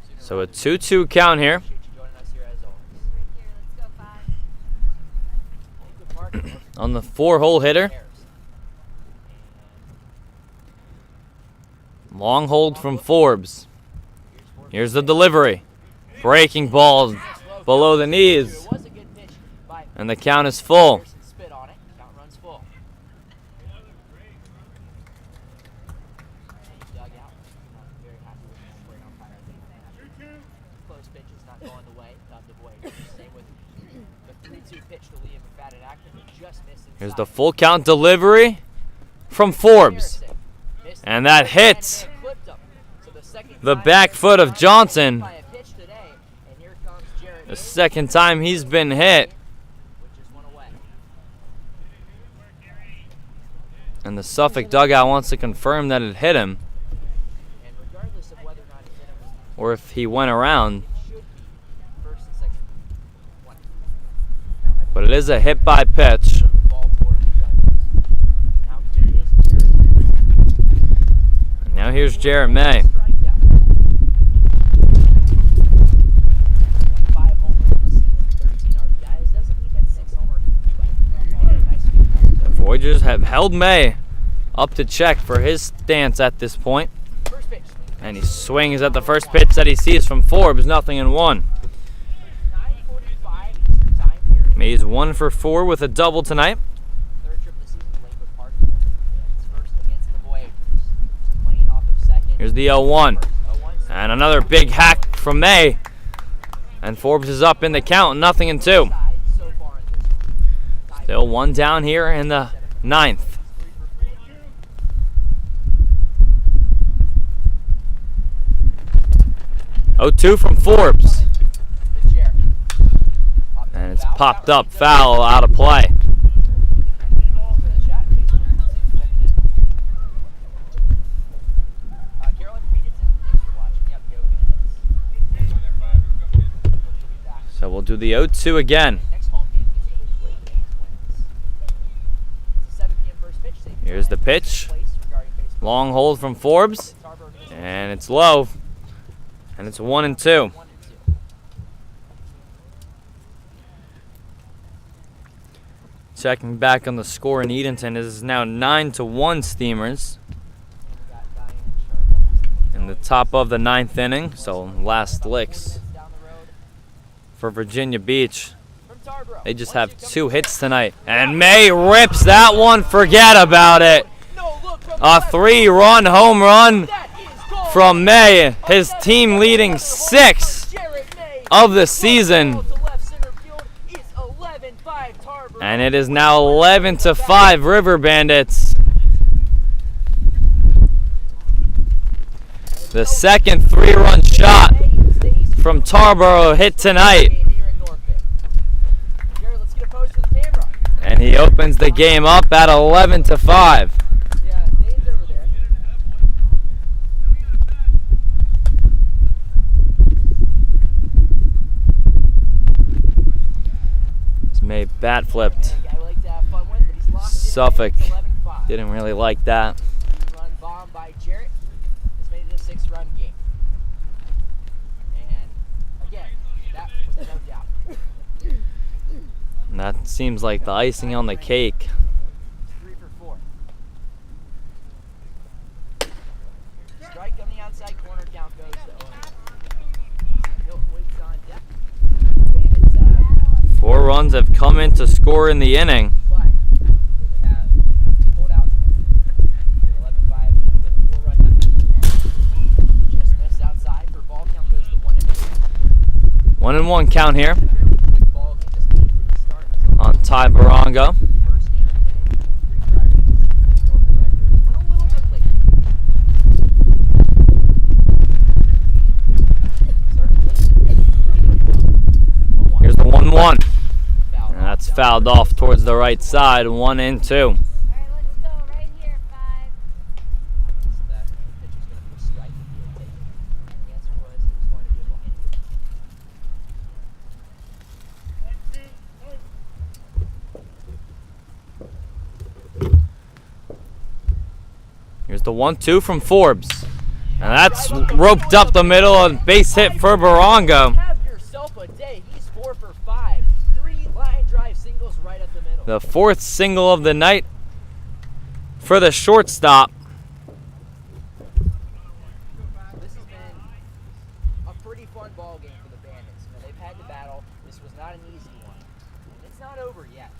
sooner So a rather than 2-2 count here. Appreciate you joining us here as always. Right here. Let's go 5. Good park. On the 4-hole hitter. Long hold from Forbes. Here's the delivery. Breaking ball below the knees. It was a good pitch by And the count is full. Harrison. Spit on it. Count runs full. Dug out. Not very happy with home plate umpire. Close pitch is not going the way of the Voyagers. Same with the 3-2 pitch to Liam Mcfadden Ackman, who just missed inside. Here's the full count delivery from Forbes. Harrison missed And it. that hits Clipped him. So the second the time back foot of Johnson. by a pitch today, and here comes Jared The Hayes, second time he's been hit. which just went away. And the Suffolk dugout wants to confirm that it hit him. And regardless of whether or not it hit him, Or if he went around. it should be first and second. One. But it is a hit by pitch. The ball for the Bandits. Now here is Jared Hayes. And now here's Jarrett May. Strikeout. 5 homers in the season, 13 RBIs. Doesn't mean that's 6 homers, but nice few homers. Voyagers have held May up to check for his stance at this point. First pitch. And he swings at the first pitch that he sees from Forbes, 0-1. 9:45 Eastern time here. May's 1 for 4 with a double tonight. Third trip of the season, Lakewood Park. Bandits first against the Voyagers. McLean off of second. Here's the 0-1. 0-1. And another big hack from May. And Forbes is up in the count, 0-2. So far in this one. Still 1 down here in the 9th. Oh, 2 from Forbes. And it's popped up, foul, out of play. So we'll do the 0-2 again. Here's the pitch. Long hold from Forbes. And it's low. And it's 1-2. Checking back on the score in Edenton, it is now 9-1 Steamers in the top of the 9th inning. So last licks for Virginia Beach. They just have 2 hits tonight. And May rips that one. Forget about it. A 3-run home run from May, his team leading 6 Jarrett May of the season. to left center field is 11-5 Tarboro. And it is now 11-5 River Bandits. The second 3-run shot from Tarboro hit tonight. Here in Norfolk. Jarrett, let's get a pose for the camera. And he opens the game up at 11-5. Yeah, Dane's over there. He's made bat flipped. Guy we like to have fun with, but he's locked in. Suffolk It's 11-5. didn't really like that. Run bomb by Jarrett. It's made it a 6-run game. And again, that was no doubt. And that seems like the icing on the cake. 3 for 4. Strike on the outside corner, count goes to Owen. Hilton waits on deck. Bandits have 4 runs have come in to score in the inning. 5. They have pulled out 11-5 lead with a 4-run effort. Just missed outside for ball, count goes to 1-1. 1-1 count here Fairly quick ball game, just didn't start until on Tarboro. first game of the day. 3 Dragons, Norfolk Redbirds went a little bit late. Here's the 1-1. Foul. And that's fouled off towards the right side. 1-2. All right, let's go right here, 5. That pitch was going to be a strike if he had taken it. And the answer was it was going to be a ball. Here's the 1-2 from Forbes. And that's roped up the middle, a base hit for Barongo. Have yourself a day. He's 4 for 5. 3 line drive singles right up the middle. The 4th single of the night for the shortstop. This has been a pretty fun ball game for the Bandits. You know, they've had to battle. This was not an easy one. And it's not over yet.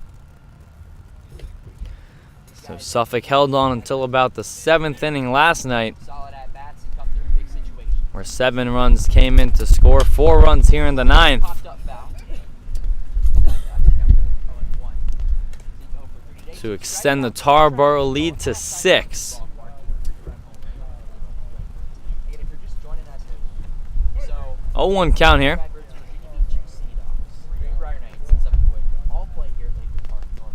So Suffolk held on until about the 7th inning last night, Solid at bats and come through in big situations. where 7 runs came in to score. 4 runs here in the 9th Popped up foul. to extend the Tarboro lead to 6. Again, if you're just joining us, so 0-1 count here. Redbirds, Virginia Beach, Sea Dogs, Greenbrier Knights, and Suffolk Voyagers all play here at Lakewood Park, Norfolk.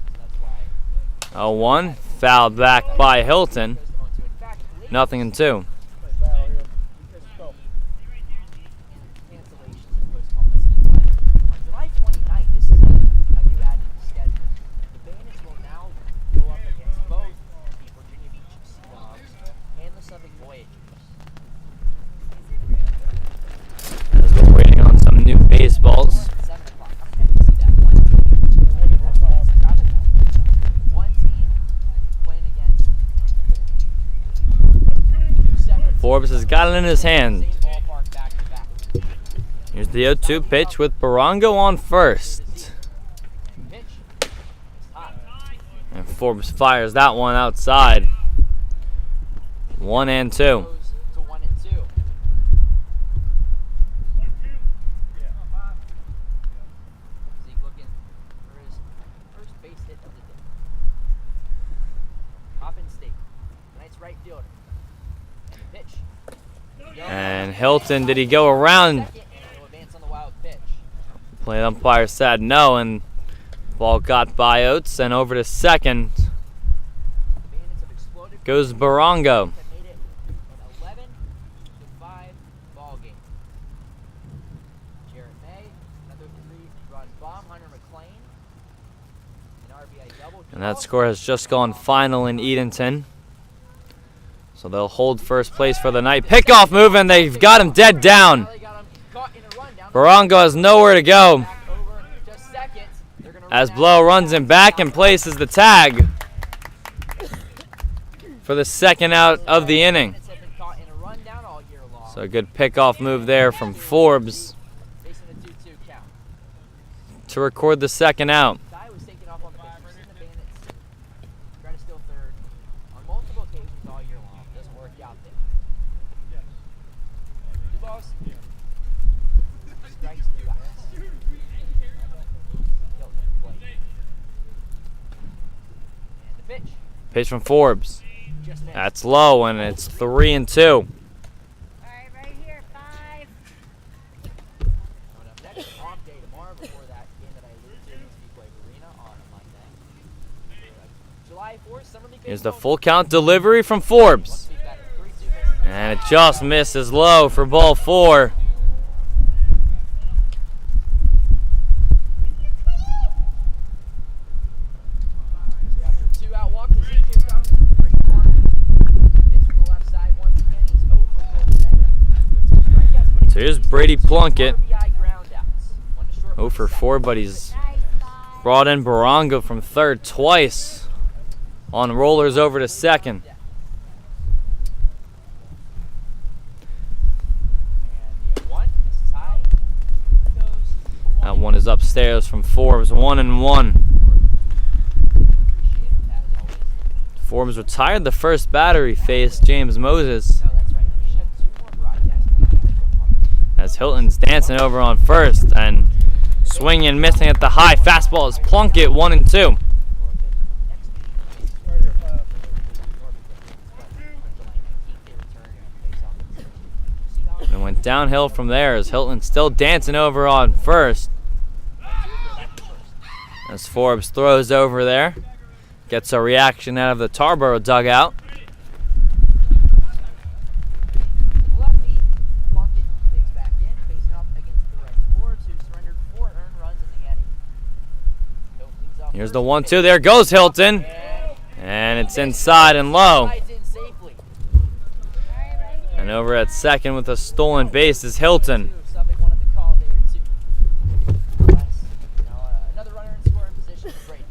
So that's why 0-1 fouled back by Hilton. goes to 0-2. In fact, Lakewood Nothing in 2. cancellations and postponements didn't play. On July 29th, this is a new added to the schedule. The Bandits will now go up against both the Virginia Beach Sea Dogs and the Suffolk Voyagers. As we're waiting on some new baseballs. 7 o'clock. I'm excited to see that. One team, that's travel ball. One team playing against 2 separate Forbes has got it in his hand. same ballpark back to back. Here's the 0-2 pitch with Barongo on first. Pitch. It's hot. And Forbes fires that one outside. 1-2. Goes to 1 and 2. Zeke looking for his first base hit of the day. Coppin State, tonight's right fielder. And the pitch. And Hilton, did he go around? Second, and he'll advance on the wild pitch. Play umpire said no, and ball got by Oates and over to second The Bandits have exploded. goes Barongo. Have made it an 11-5 ball game. Jarrett May, another 3-run bomb. Hunter McLean, an RBI double. And that score has just gone final in Edenton. So they'll hold first place for the night. Pickoff move, and they've got him dead down. They got him caught in a run down. Barongo has nowhere to go Back over to second. They're gonna as run Blow out. runs him back and places the tag for the second out of the inning. Bandits have been caught in a run down all year long. So a good pickoff move there from Forbes Facing a 2-2 count. to record the second out. Ty was taken off on the pitch. We've seen the Bandits try to steal third on multiple occasions all year long. Doesn't work out there. balls. Strikes, 2 outs. Hilton play. And the pitch. Pitch from Forbes. Just missed. That's low, and it's 3-2. All right, right here, 5. Coming up next, off day tomorrow before that game that I alluded to in Speedway Arena on Monday. July 4th, Summer League Here's the Baseball. full count delivery from Forbes. Must be better. 3-2 misses. And it just misses low for ball 4. After 2 out walk, Ezekiel comes. Brady Plunkett. Hits from the left side once again. He's over today. With 2 strikeouts, but he So here's takes Brady 2 RBI RBI groundouts. 1 to short, 0 1 to for second. 4, but he's Nice, 5. brought in Baronga from third twice. On rollers over to second. And the 1 is high. Goes for That one is upstairs from Forbes, 1-1. Appreciate it, as always. Forbes retired the first batter he faced, James Moses, No, that's right. We should have 2 more broadcasts. as Hilton's dancing over on first and swinging and missing at the high fastball is Plunkett, 1-2. And went downhill from there as Hilton still dancing over on first. As Forbes throws over there, gets a reaction out of the Tarboro dugout. Lefty Plunkett digs back in, facing off against the right Forbes, who surrendered 4 earned runs in the inning. Hilton leads off Here's first the pitch. 1-2. There goes Hilton. And it's inside and low. Slides in safely. All right, right here. And over at second with a stolen base is Hilton. Suffolk wanted the call there too. Another runner in scoring position for Brady.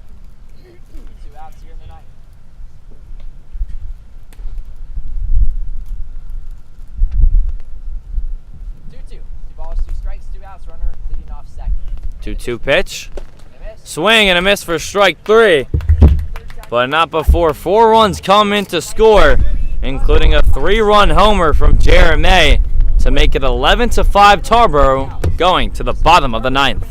2 outs here in the ninth. 2-2. 2 balls, 2 strikes, 2 outs. Runner leading off second. 2-2 pitch. And a miss. Swing and a miss for strike 3. But not before 4 runs come in to score, including a 3-run homer from Jeremy to make it 11-5 Tarboro, going to the bottom of the 9th.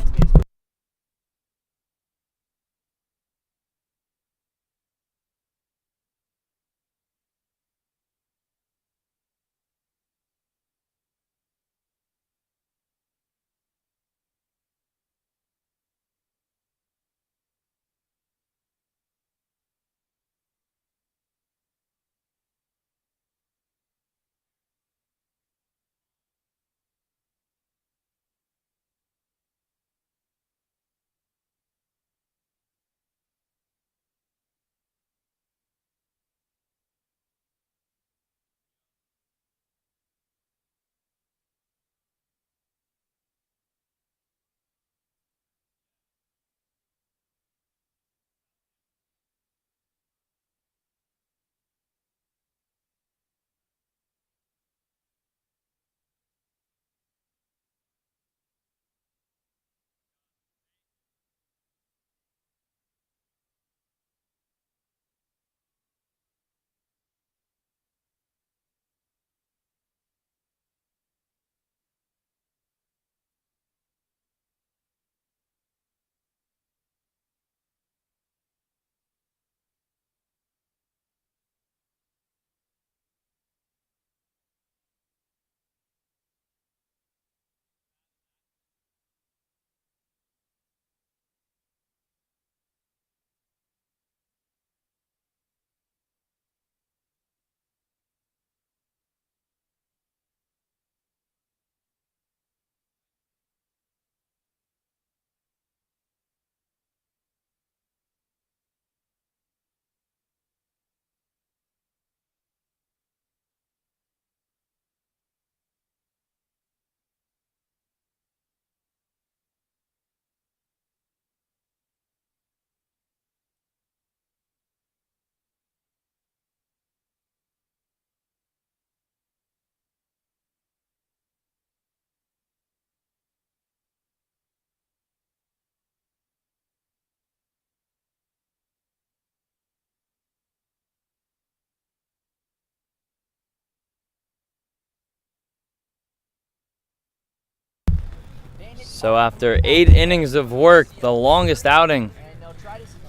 So after 8 innings of work, the longest outing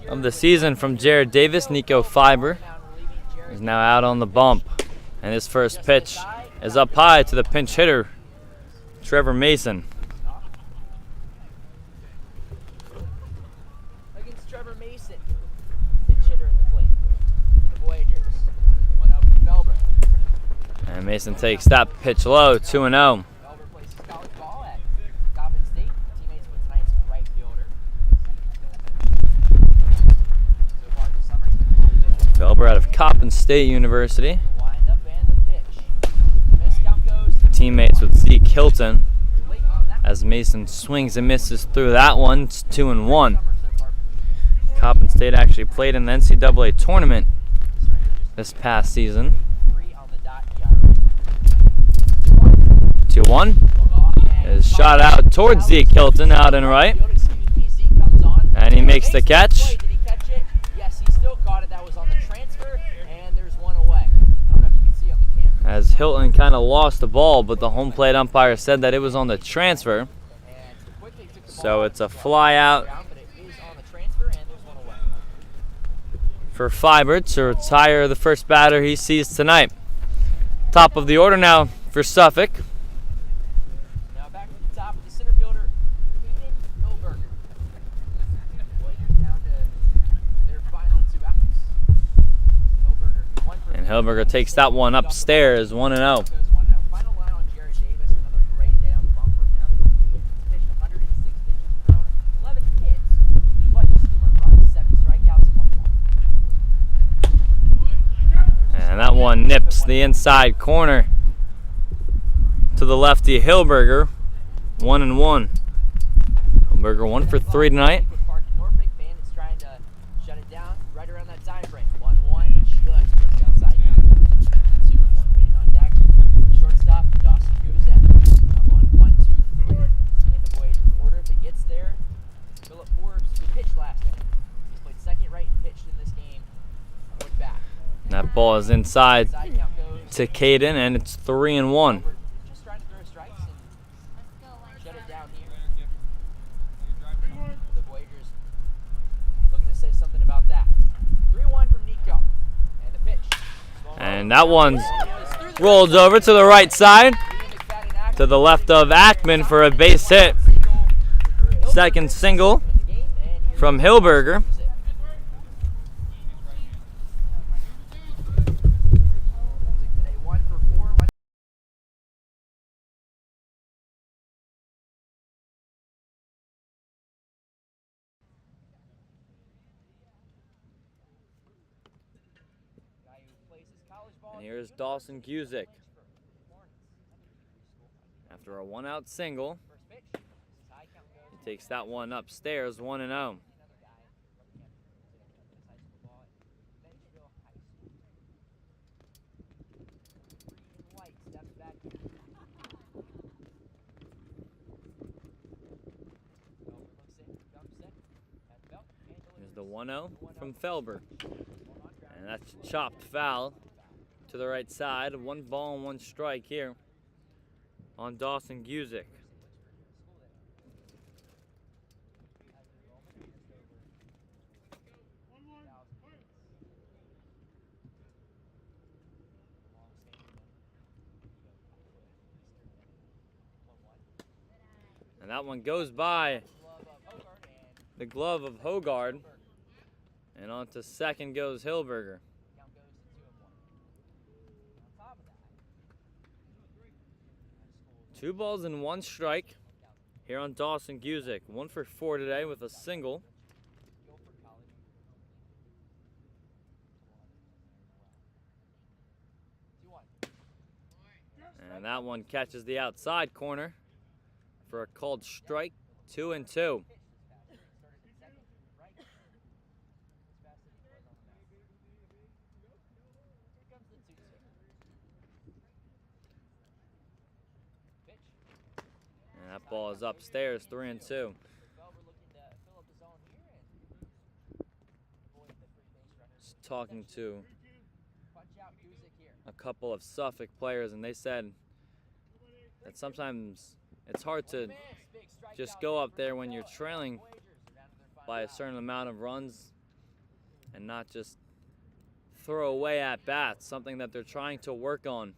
of the season from Jared Davis, Nico Fiber is now out on the bump. And his first pitch is up high to the pinch hitter, Trevor Mason. Against Trevor Mason, pinch hitter at the plate. The Voyagers, 1-0 from Felber. And Mason takes that pitch low, 2-0. Felber plays his college ball at Gorbett State. Teammates with tonight's right fielder. So far this summer, he's been really good. Felber out of Coppin State University. The windup and the pitch. Miss count goes to Teammates with Zeke Hilton. late on that. As Mason swings and misses through that one, it's 2-1. Summer so far. Coppin State actually played in the NCAA tournament this past season. 3 on the dot. 2-1 is shot out towards Zeke Hilton, out and right, Zeke comes on. and he makes the catch. Did he catch it? Yes, he still caught it. That was on the transfer, and there's one away. I don't know if you can see on the camera. As Hilton kind of lost the ball, but the home plate umpire said that it was on the transfer. And quickly took the So ball it's a fly out down, but it is on the transfer, and there's one away. for Fiber to retire the first batter he sees tonight. Top of the order now for Suffolk. Now back to the top of the center fielder, Dane Hoggard. Voyagers down to their final 2 outs. Hoggard, 1 for And Hilberger takes that one upstairs, 1-0. goes 1-0. Final line on Jared Davis. Another great day on the bump for him. He's pitched 106 pitches, thrown 11 hits, but just 2 earned runs, 7 strikeouts, and 1 walk. And that one nips the inside corner to the lefty Hilberger, 1-1. Hilberger 1 for 3 tonight. Park in Norfolk, Bandits trying to shut it down right around that time frame. 1-1, just outside count goes. 2-1, waiting on deck. Shortstop, Dawson Guzek. I'm on 1-2-3 in the Voyagers order. If it gets there, Philip Forbes, who pitched last inning. He's played second, right, and pitched in this game. Went back. That ball is inside Side count goes. to Caden, and it's 3-1. Just trying to throw strikes and Let's go, shut Wednesday. it down here. The Voyagers looking to say something about that. 3-1 from Nico. And the pitch. And that one's rolled over to the right side, to the left of Ackman for a base hit. Second single from Hilberger. And here's Dawson Guzik. After a 1-out single, he takes that one upstairs, 1-0. Here's the 1-0 from Felber. And that's chopped foul to the right side. 1 ball and 1 strike here on Dawson Guzik. And that one goes by the glove of Hoggard. And on to second goes Hilberger. 2 balls and 1 strike here on Dawson Guzik. 1 for 4 today with a single. And that one catches the outside corner for a called strike, 2-2. And that ball is upstairs, 3-2. Just talking to a couple of Suffolk players, and they said that sometimes it's hard to just go up there when you're trailing by a certain amount of runs and not just throw away at bats, something that they're trying to work on.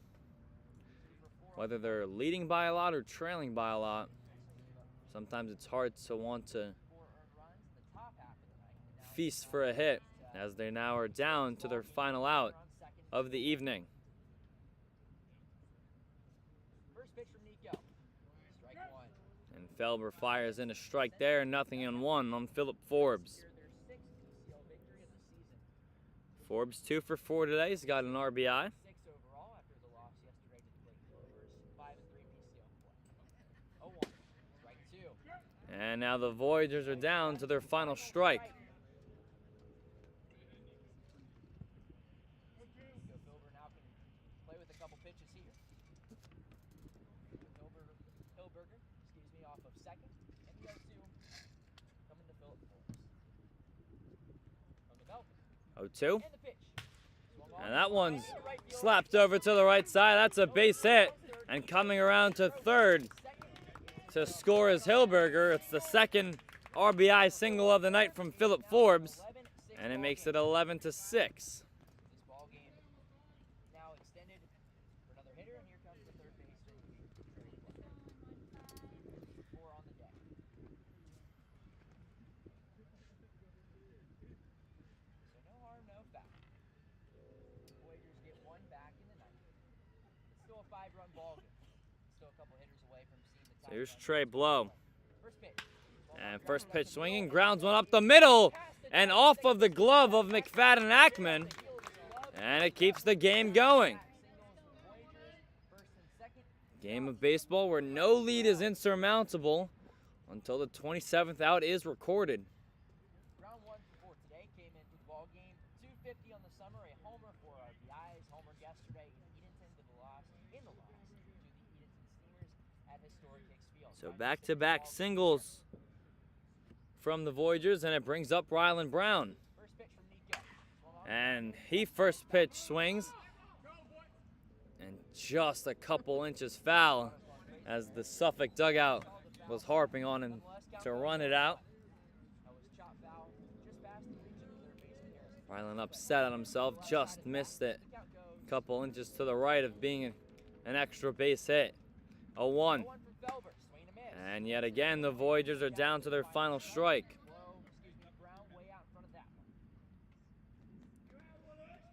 Whether they're leading by a lot or trailing by a lot, sometimes it's hard to want to feast for a hit, as they now are down to their final out of the evening. First pitch from Nico. Strike one. And Felber fires in a strike there, 0-1 on Philip Forbes. Their 6th PCL victory of the season. Forbes 2 for 4 today. He's got an RBI. 6 overall after the loss yesterday to the Lopez. 5-3 PCL play. 0-1. Strike two. And now the Voyagers are down to their final strike. Filber now can play with a couple pitches here. Hilberger, off of second, and the 0-2 coming to Philip Forbes. From the belt. 0-2. And the pitch. And that one's slapped over to the right side. That's a base hit. And coming around to third to score is Hilberger. It's the second RBI single of the night from Philip Forbes. And it makes it 11-6. This ball game now extended for another hitter, and here comes the third baseman. 4 on the deck. So no harm, no foul. Voyagers get one back in the ninth. It's still a 5-run ball game. Still a couple hitters away from seeing the So tie. here's Trey Blow. First pitch. And first pitch swinging, grounds one up the middle and off of the glove of Mcfadden Ackman. And it keeps the game going. Game of baseball where no lead is insurmountable until the 27th out is recorded. Round 1 for today came into the ball game. 250 on the summer, a homer for RBIs. Homer yesterday in Edenton to the loss to the Edenton Steamers at historic Hicks Field. So back-to-back singles from the Voyagers, and it brings up Rylan Brown. First pitch from Nico. And he first pitch swings. And just a couple inches foul as the Suffolk dugout was harping on him to run it out. That was chop foul just past the reach of the third baseman Harrison. Rylan upset at himself, just missed it. A couple inches to the right of being an extra base hit. 0-1. 1 from Felber. Swing and a miss. And yet again, the Voyagers are down to their final strike. Brown way out in front of that one.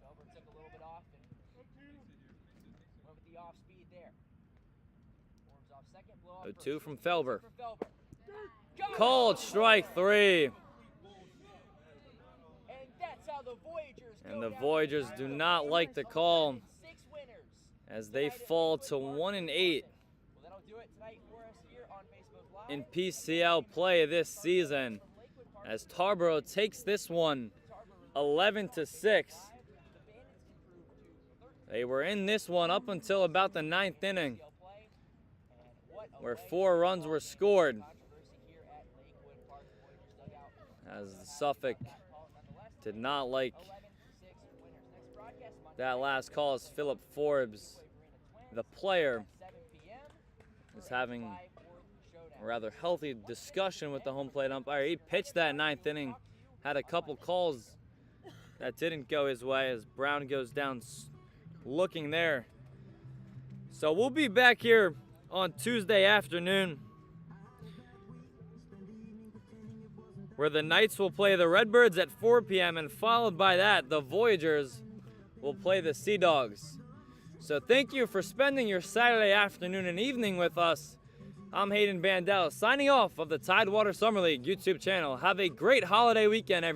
Felber took a little bit off and went with the off speed there. Forbes off second, blow off 0-2 first. from Felber. For Felber. Go! Called strike 3. And that's how the Voyagers And go the down Voyagers to do not like the call 6 winners. as they fall to 1-8 Well, that'll do it tonight for us here on Facebook Live. in PCL play this season, as Tarboro takes this one 11-6. They were in this one up until about the 9th inning, where 4 runs were scored, as Suffolk did not like that last call, as Philip Forbes, the player, is having a rather healthy discussion with the home plate umpire. He pitched that 9th inning, had a couple calls that didn't go his way as Brown goes down looking there. So we'll be back here on Tuesday afternoon, where the Knights will play the Redbirds at 4 p.m. and followed by that, the Voyagers will play the Sea Dogs. So thank you for spending your Saturday afternoon and evening with us. I'm Hayden Bandel, signing off of the Tidewater Summer League YouTube channel. Have a great holiday weekend, everyone.